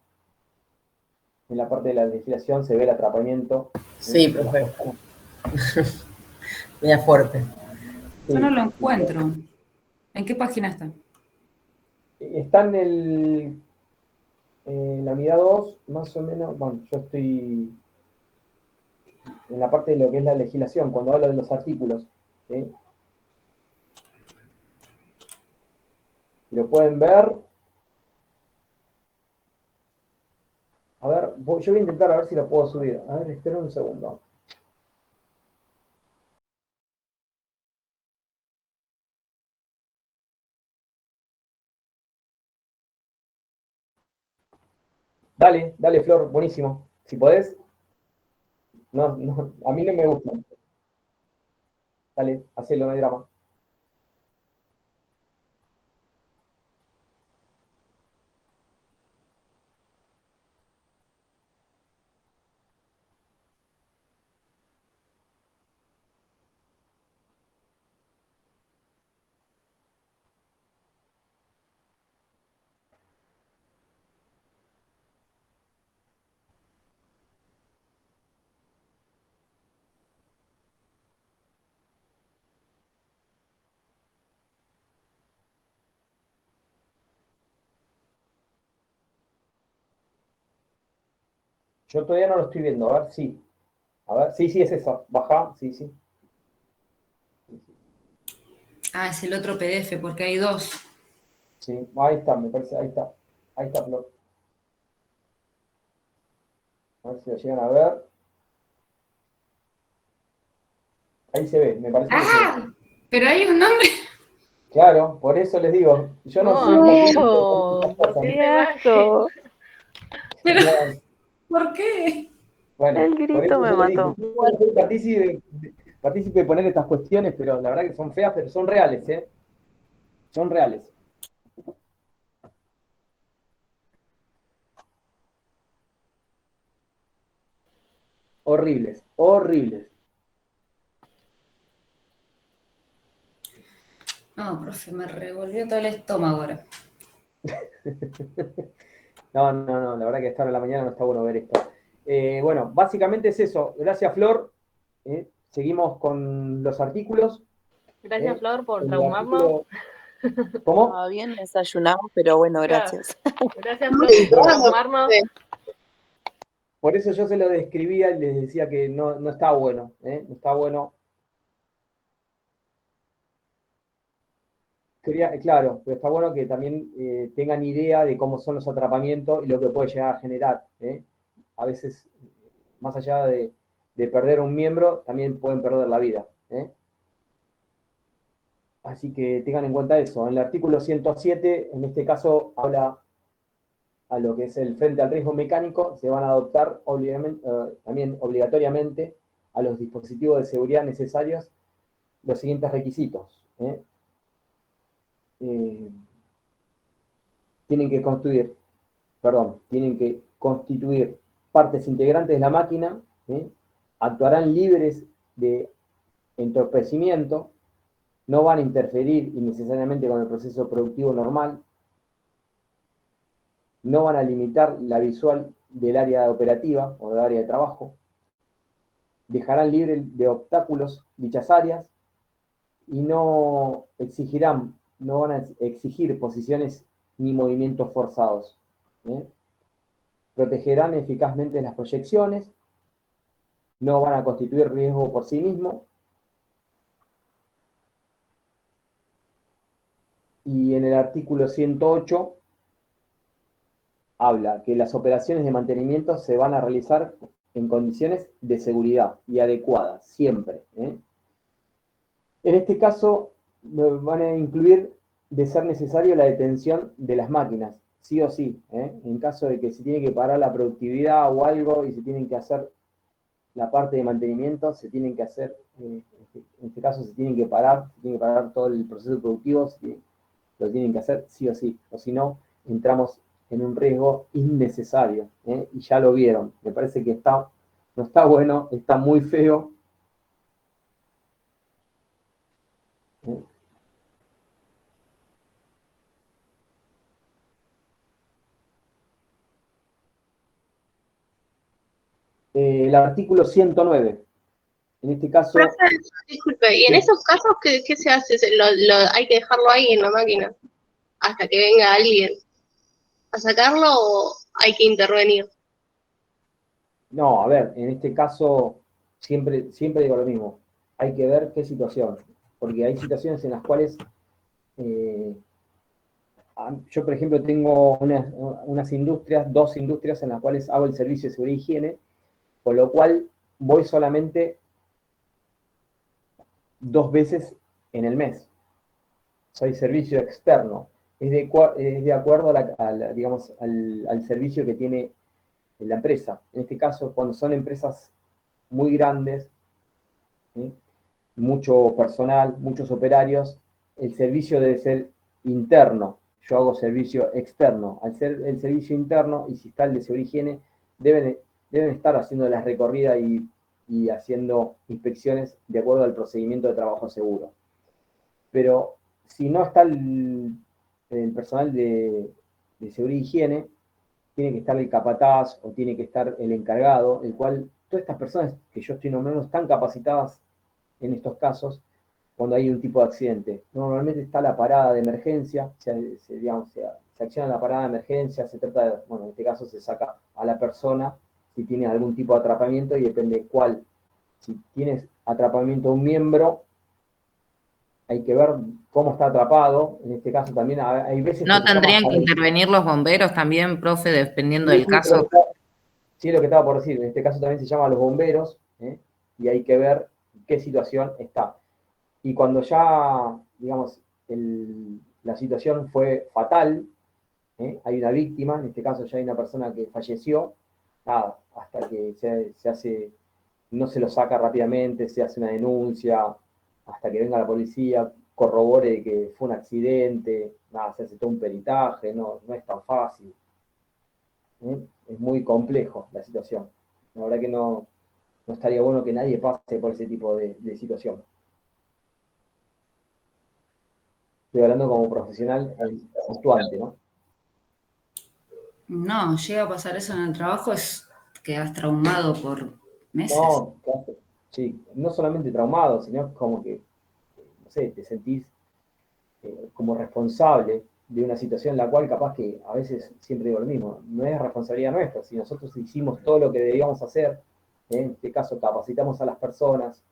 En la parte de la legislación se ve el atrapamiento. Sí, perfecto. Mira fuerte. Yo no lo encuentro. ¿En qué página está? Está en la unidad 2, más o menos, bueno, yo estoy en la parte de lo que es la legislación, cuando hablo de los artículos. ¿Sí? Lo pueden ver. A ver, yo voy a intentar a ver si lo puedo subir. A ver, espera un segundo. Dale, dale, Flor, buenísimo. Si podés. No, a mí no me gusta. Dale, hacelo, no hay drama. Yo todavía no lo estoy viendo, a ver, sí. A ver, sí, es eso. Baja, sí. Ah, es el otro PDF, porque hay dos. Sí, ahí está, me parece, ahí está. Ahí está, Flor. A ver si lo llegan a ver. Ahí se ve, me parece que se ve. ¡Ah! Pero hay un nombre. Claro, por eso les digo, yo no soy No, cosas. qué asco. Pero, ¿por qué? Bueno, El por grito eso me yo le dije, mató. yo no soy partícipe de poner estas cuestiones, pero la verdad que son feas, pero son reales, ¿eh? Son reales. Horribles, horribles. No, profe, me revolvió todo el estómago ahora. No, la verdad que esta hora de la mañana no está bueno ver esto. Bueno, básicamente es eso. Gracias, Flor. Seguimos con los artículos. Gracias, Flor, por El traumarnos. artículo- ¿Cómo? Todavía no desayunamos, pero bueno, Claro. gracias. Gracias, Flor, por traumarnos. Por eso yo se lo describía y les decía que no está bueno. No está bueno. Claro, pero está bueno que también tengan idea de cómo son los atrapamientos y lo que puede llegar a generar. A veces, más allá de perder un miembro, también pueden perder la vida. Así que tengan en cuenta eso. En el artículo 107, en este caso, habla a lo que es el frente al riesgo mecánico, se van a adoptar también obligatoriamente a los dispositivos de seguridad necesarios los siguientes requisitos. Tienen que constituir partes integrantes de la máquina, actuarán libres de entorpecimiento, no van a interferir innecesariamente con el proceso productivo normal, no van a limitar la visual del área operativa o del área de trabajo, dejarán libre de obstáculos dichas áreas y no van a exigir posiciones ni movimientos forzados. Protegerán eficazmente las proyecciones, no van a constituir riesgo por sí mismos. Y en el artículo 108 habla que las operaciones de mantenimiento se van a realizar en condiciones de seguridad y adecuadas, siempre. En este caso, van a incluir, de ser necesario, la detención de las máquinas, sí o sí. En caso de que se tiene que parar la productividad o algo y se tienen que hacer la parte de mantenimiento, se tienen que hacer, en este caso se tiene que parar todo el proceso productivo, lo tienen que hacer sí o sí, o si no, entramos en un riesgo innecesario, y ya lo vieron. Me parece que no está bueno, está muy feo. El artículo 109, en este caso... Profe, disculpe, ¿y en esos casos qué se hace? ¿Hay que dejarlo ahí en la máquina hasta que venga alguien a sacarlo o hay que intervenir? No, a ver, en este caso siempre digo lo mismo. Hay que ver qué situación, porque hay situaciones en las cuales yo, por ejemplo, tengo dos industrias en las cuales hago el servicio de seguridad e higiene, con lo cual voy solamente 2 veces en el mes. Soy servicio externo. Es de acuerdo al servicio que tiene la empresa. En este caso, cuando son empresas muy grandes, mucho personal, muchos operarios, el servicio debe ser interno. Yo hago servicio externo. Al ser el servicio interno, y si está el de seguridad y higiene, deben estar haciendo las recorridas y haciendo inspecciones de acuerdo al procedimiento de trabajo seguro. Pero si no está el personal de seguridad y higiene, tiene que estar el capataz o tiene que estar el encargado, el cual todas estas personas que yo estoy nombrando están capacitadas en estos casos cuando hay un tipo de accidente. Normalmente está la parada de emergencia, se acciona la parada de emergencia, se trata de, en este caso se saca a la persona si tiene algún tipo de atrapamiento y depende cuál. Si tienes atrapamiento de un miembro, hay que ver cómo está atrapado. En este caso también hay veces ¿No que se llama tendrían que intervenir los bomberos también, profe, dependiendo Sí, del caso? sí, lo que estaba por decir. En este caso también se llama a los bomberos, y hay que ver qué situación está. Y cuando ya, digamos, la situación fue fatal, hay una víctima, en este caso ya hay una persona que falleció, nada, hasta que se hace, no se lo saca rápidamente, se hace una denuncia, hasta que venga la policía, corrobore que fue un accidente, nada, se hace todo un peritaje, no es tan fácil. Es muy complejo la situación. La verdad que no estaría bueno que nadie pase por ese tipo de situación. Estoy hablando como profesional actuante, ¿no? No, llega a pasar eso en el trabajo, quedas traumado por meses. No, sí, no solamente traumado, sino como que, no sé, te sentís como responsable de una situación en la cual capaz que a veces siempre digo lo mismo, no es responsabilidad nuestra, si nosotros hicimos todo lo que debíamos hacer, en este caso capacitamos a las personas,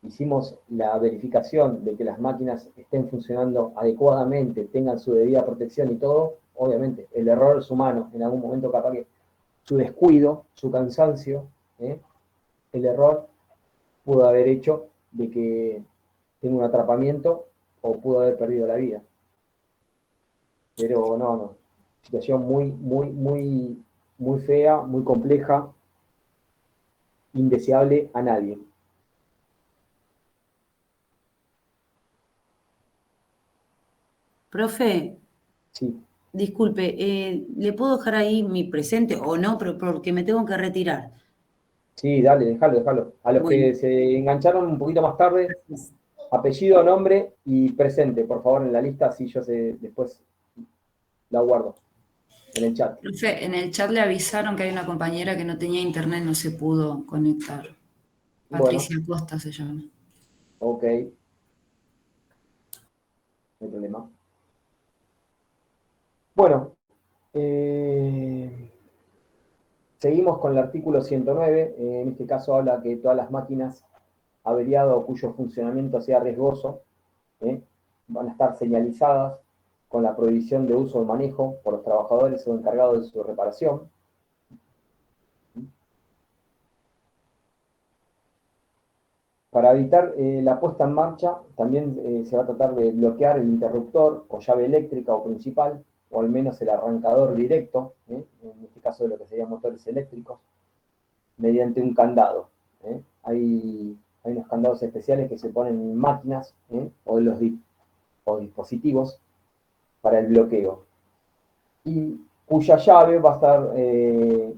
hicimos la verificación de que las máquinas estén funcionando adecuadamente, tengan su debida protección y todo, obviamente el error es humano, en algún momento capaz que su descuido, su cansancio, el error pudo haber hecho de que tenga un atrapamiento o pudo haber perdido la vida. Pero no, situación muy fea, muy compleja, indeseable a nadie. Profe, Sí. disculpe, ¿le puedo dejar ahí mi presente o no? Pero porque me tengo que retirar. Sí, dale, déjalo. A los que se engancharon un poquito más tarde, apellido, nombre y presente, por favor, en la lista, así yo después la guardo en el chat. Profe, en el chat le avisaron que hay una compañera que no tenía internet, no se pudo conectar. Patricia Costa se llama. Ok. No hay problema. Bueno, seguimos con el artículo 109. En este caso habla que todas las máquinas averiadas o cuyo funcionamiento sea riesgoso van a estar señalizadas con la prohibición de uso o manejo por los trabajadores o encargados de su reparación. Para evitar la puesta en marcha, también se va a tratar de bloquear el interruptor o llave eléctrica o principal, o al menos el arrancador directo, en este caso de lo que serían motores eléctricos, mediante un candado. Hay unos candados especiales que se ponen en máquinas o dispositivos para el bloqueo, y cuya llave va a estar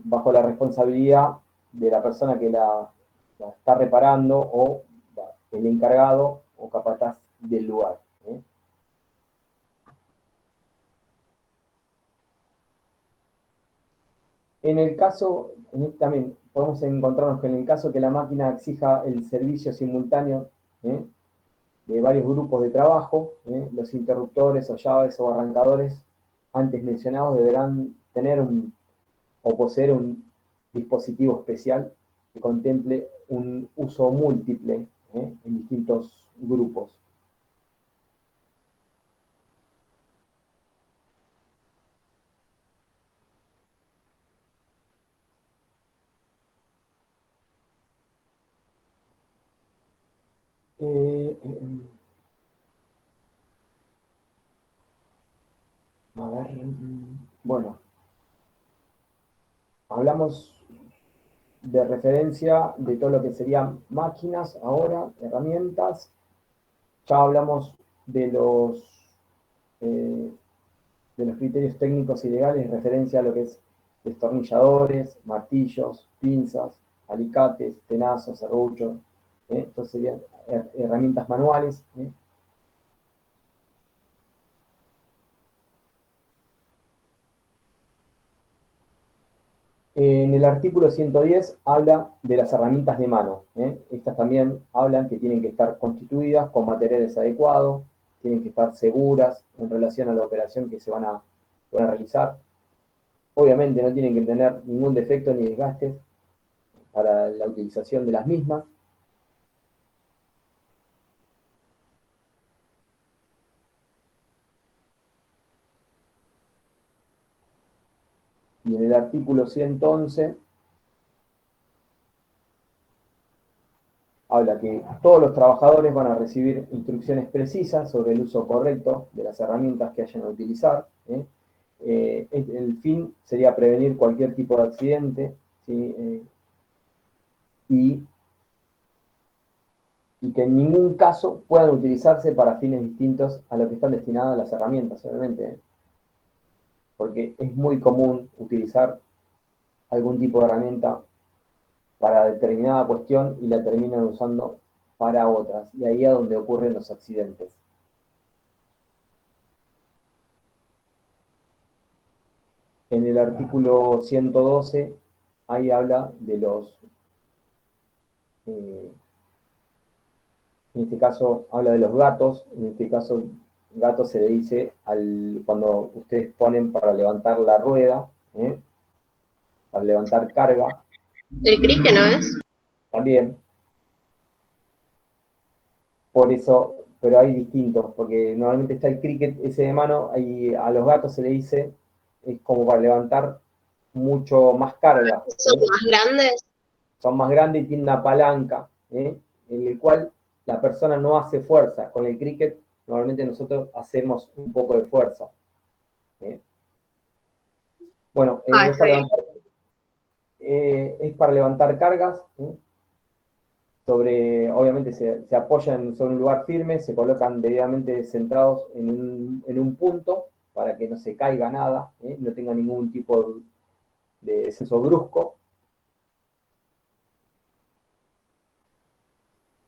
bajo la responsabilidad de la persona que la está reparando o el encargado o capataz del lugar. En el caso, también podemos encontrarnos que en el caso que la máquina exija el servicio simultáneo de varios grupos de trabajo, los interruptores o llaves o arrancadores antes mencionados deberán tener o poseer un dispositivo especial que contemple un uso múltiple en distintos grupos. A ver, bueno, hablamos de referencia de todo lo que serían máquinas, ahora, herramientas. Ya hablamos de los criterios técnicos y legales en referencia a lo que es destornilladores, martillos, pinzas, alicates, tenazos, serruchos. Estos serían herramientas manuales. En el artículo 110 habla de las herramientas de mano. Estas también hablan que tienen que estar constituidas con materiales adecuados, tienen que estar seguras en relación a la operación que se van a realizar. Obviamente no tienen que tener ningún defecto ni desgaste para la utilización de las mismas. Y en el artículo 111 habla que todos los trabajadores van a recibir instrucciones precisas sobre el uso correcto de las herramientas que hayan a utilizar. El fin sería prevenir cualquier tipo de accidente, ¿sí? Y que en ningún caso puedan utilizarse para fines distintos a lo que están destinadas las herramientas, obviamente. Porque es muy común utilizar algún tipo de herramienta para determinada cuestión y la terminan usando para otras, y ahí es donde ocurren los accidentes. En el artículo 112, ahí habla de los, en este caso habla de los gatos, en este caso gato se le dice cuando ustedes ponen para levantar la rueda, para levantar carga. ¿El cricket no es? También. Por eso, pero hay distintos, porque normalmente está el cricket ese de mano, y a los gatos se le dice, es como para levantar mucho más carga. ¿Son más grandes? Son más grandes y tienen una palanca, en el cual la persona no hace fuerza. Con el cricket, normalmente nosotros hacemos un poco de fuerza. Bueno, es para levantar cargas, obviamente se apoyan sobre un lugar firme, se colocan debidamente centrados en un punto para que no se caiga nada, no tenga ningún tipo de descenso brusco.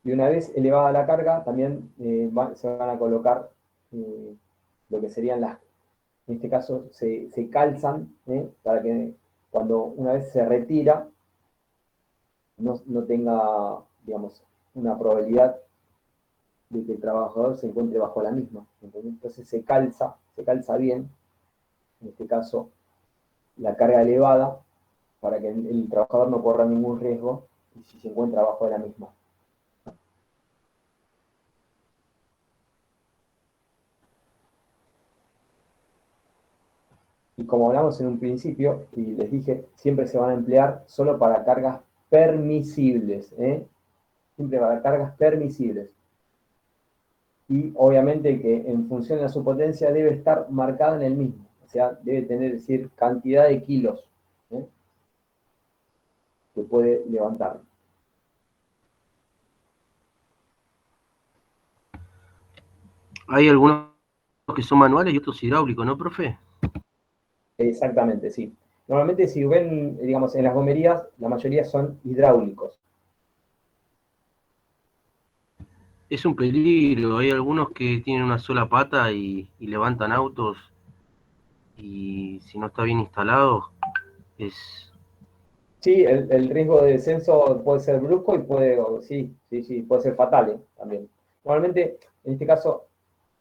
Y una vez elevada la carga, también se van a colocar lo que serían en este caso se calzan, para que cuando una vez se retira, no tenga, digamos, una probabilidad de que el trabajador se encuentre bajo la misma. Entonces se calza bien, en este caso, la carga elevada, para que el trabajador no corra ningún riesgo si se encuentra bajo de la misma. Y como hablamos en un principio, y les dije, siempre se van a emplear solo para cargas permisibles, siempre para cargas permisibles. Y obviamente que en función de su potencia debe estar marcada en el mismo, o sea, debe tener, es decir, cantidad de kilos que puede levantar. Hay algunos que son manuales y otros hidráulicos, ¿no, profe? Exactamente, sí. Normalmente si ven, digamos, en las gomerías, la mayoría son hidráulicos. Es un peligro, hay algunos que tienen una sola pata y levantan autos, y si no está bien instalado, es... Sí, el riesgo de descenso puede ser brusco y puede ser fatal, también. Normalmente, en este caso,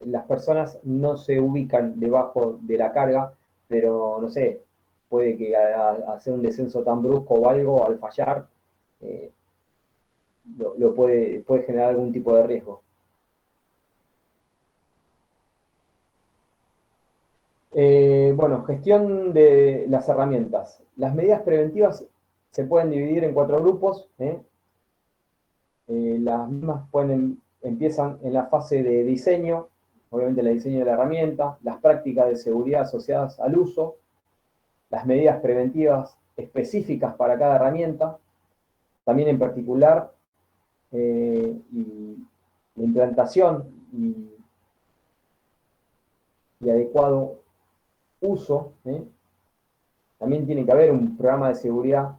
las personas no se ubican debajo de la carga, pero no sé, puede que al hacer un descenso tan brusco o algo, al fallar, puede generar algún tipo de riesgo. Bueno, gestión de las herramientas. Las medidas preventivas se pueden dividir en 4 grupos. Las mismas empiezan en la fase de diseño, obviamente el diseño de la herramienta, las prácticas de seguridad asociadas al uso, las medidas preventivas específicas para cada herramienta, también en particular y la implantación y adecuado uso. También tiene que haber un programa de seguridad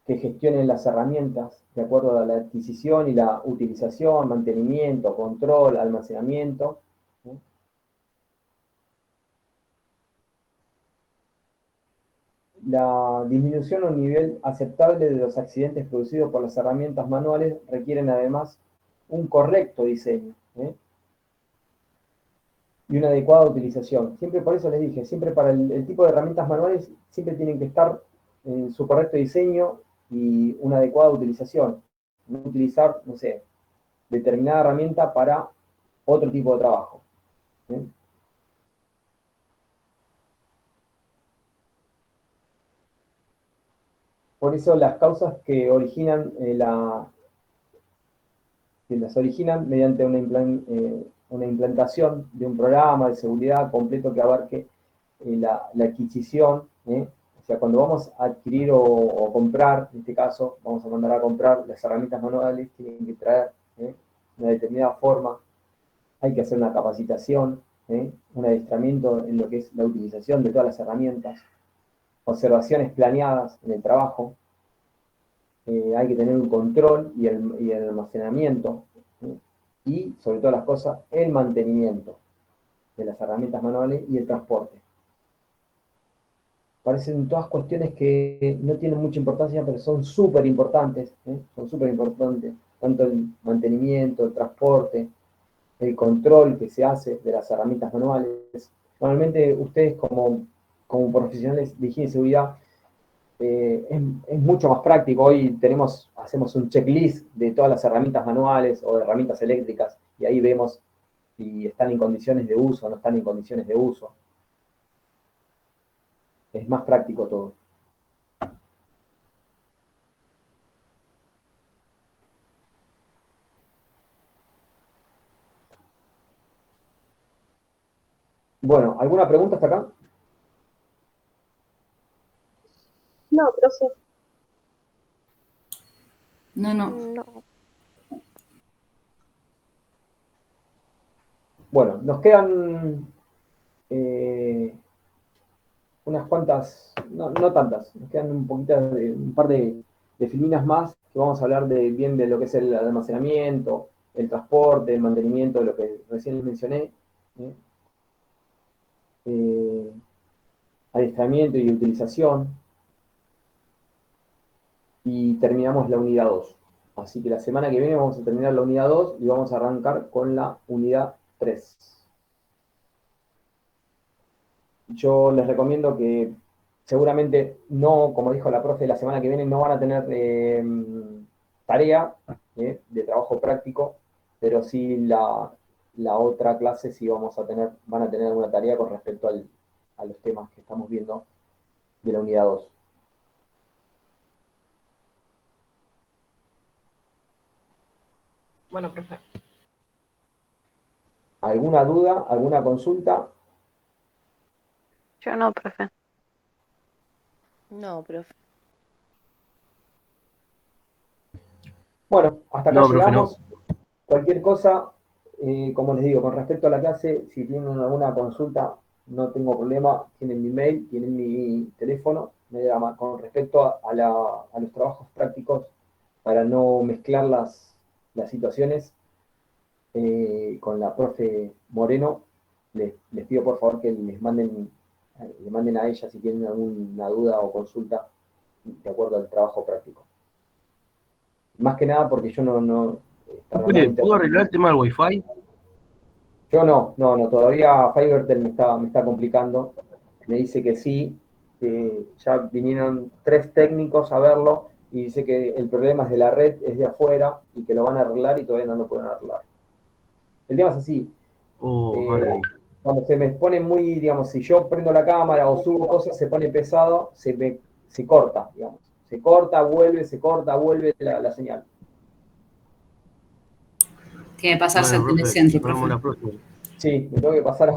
que gestione las herramientas de acuerdo a la adquisición y la utilización, mantenimiento, control, almacenamiento. La disminución a un nivel aceptable de los accidentes producidos por las herramientas manuales requieren además un correcto diseño. y una adecuada utilización. Siempre por eso les dije, siempre para el tipo de herramientas manuales, siempre tienen que estar en su correcto diseño y una adecuada utilización. No utilizar, no sé, determinada herramienta para otro tipo de trabajo. ¿Sí? Por eso las causas que originan que las originan mediante una implantación de un programa de seguridad completo que abarque la adquisición, o sea, cuando vamos a adquirir o comprar, en este caso, vamos a mandar a comprar las herramientas manuales, tienen que traer una determinada forma, hay que hacer una capacitación, un adiestramiento en lo que es la utilización de todas las herramientas, observaciones planeadas en el trabajo, hay que tener un control y el almacenamiento, y sobre todas las cosas, el mantenimiento de las herramientas manuales y el transporte. Parecen todas cuestiones que no tienen mucha importancia, pero son súper importantes, son súper importantes, tanto el mantenimiento, el transporte, el control que se hace de las herramientas manuales. Normalmente ustedes como profesionales de higiene y seguridad, es mucho más práctico. Hoy hacemos un checklist de todas las herramientas manuales o de herramientas eléctricas y ahí vemos si están en condiciones de uso o no están en condiciones de uso. Es más práctico todo. Bueno, ¿alguna pregunta hasta acá? No, profe. No. Bueno, nos quedan unas cuantas, no tantas, nos quedan un par de filinas más que vamos a hablar bien de lo que es el almacenamiento, el transporte, el mantenimiento, de lo que recién les mencioné. Adiestramiento y utilización. Y terminamos la unidad 2. Así que la semana que viene vamos a terminar la unidad 2 y vamos a arrancar con la unidad 3. Yo les recomiendo que seguramente no, como dijo la profe, la semana que viene no van a tener tarea de trabajo práctico, pero sí la otra clase sí van a tener alguna tarea con respecto a los temas que estamos viendo de la unidad 2. Bueno, profe. ¿Alguna duda? ¿Alguna consulta? Yo no, profe. No, profe. Bueno, hasta acá No, profe, llegamos. Cualquier cosa, como les digo, con respecto a la clase, si tienen alguna consulta, no tengo problema. Tienen mi mail, tienen mi teléfono. Con respecto a los trabajos prácticos, para no mezclar las situaciones, con la profe Moreno, les pido por favor que le manden a ella si tienen alguna duda o consulta de acuerdo al trabajo práctico. Más que nada porque yo no ¿Puedo arreglar el tema del Wi-Fi? Yo no, todavía Fivertel me está complicando. Me dice que sí, que ya vinieron 3 técnicos a verlo y dice que el problema es de la red, es de afuera y que lo van a arreglar y todavía no lo pueden arreglar. El tema es así. Cuando se me pone muy, digamos, si yo prendo la cámara o subo cosas, se pone pesado, se corta, digamos. Se corta, vuelve la señal. Tiene que pasarse al telecentro, profe. Sí, me tengo que pasar a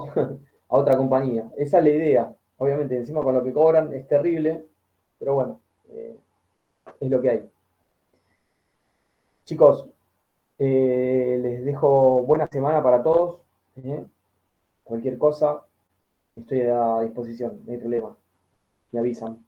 otra compañía. Esa es la idea. Obviamente, encima con lo que cobran es terrible, pero bueno, es lo que hay. Chicos, les dejo buena semana para todos. Cualquier cosa, estoy a disposición, no hay problema. Me avisan.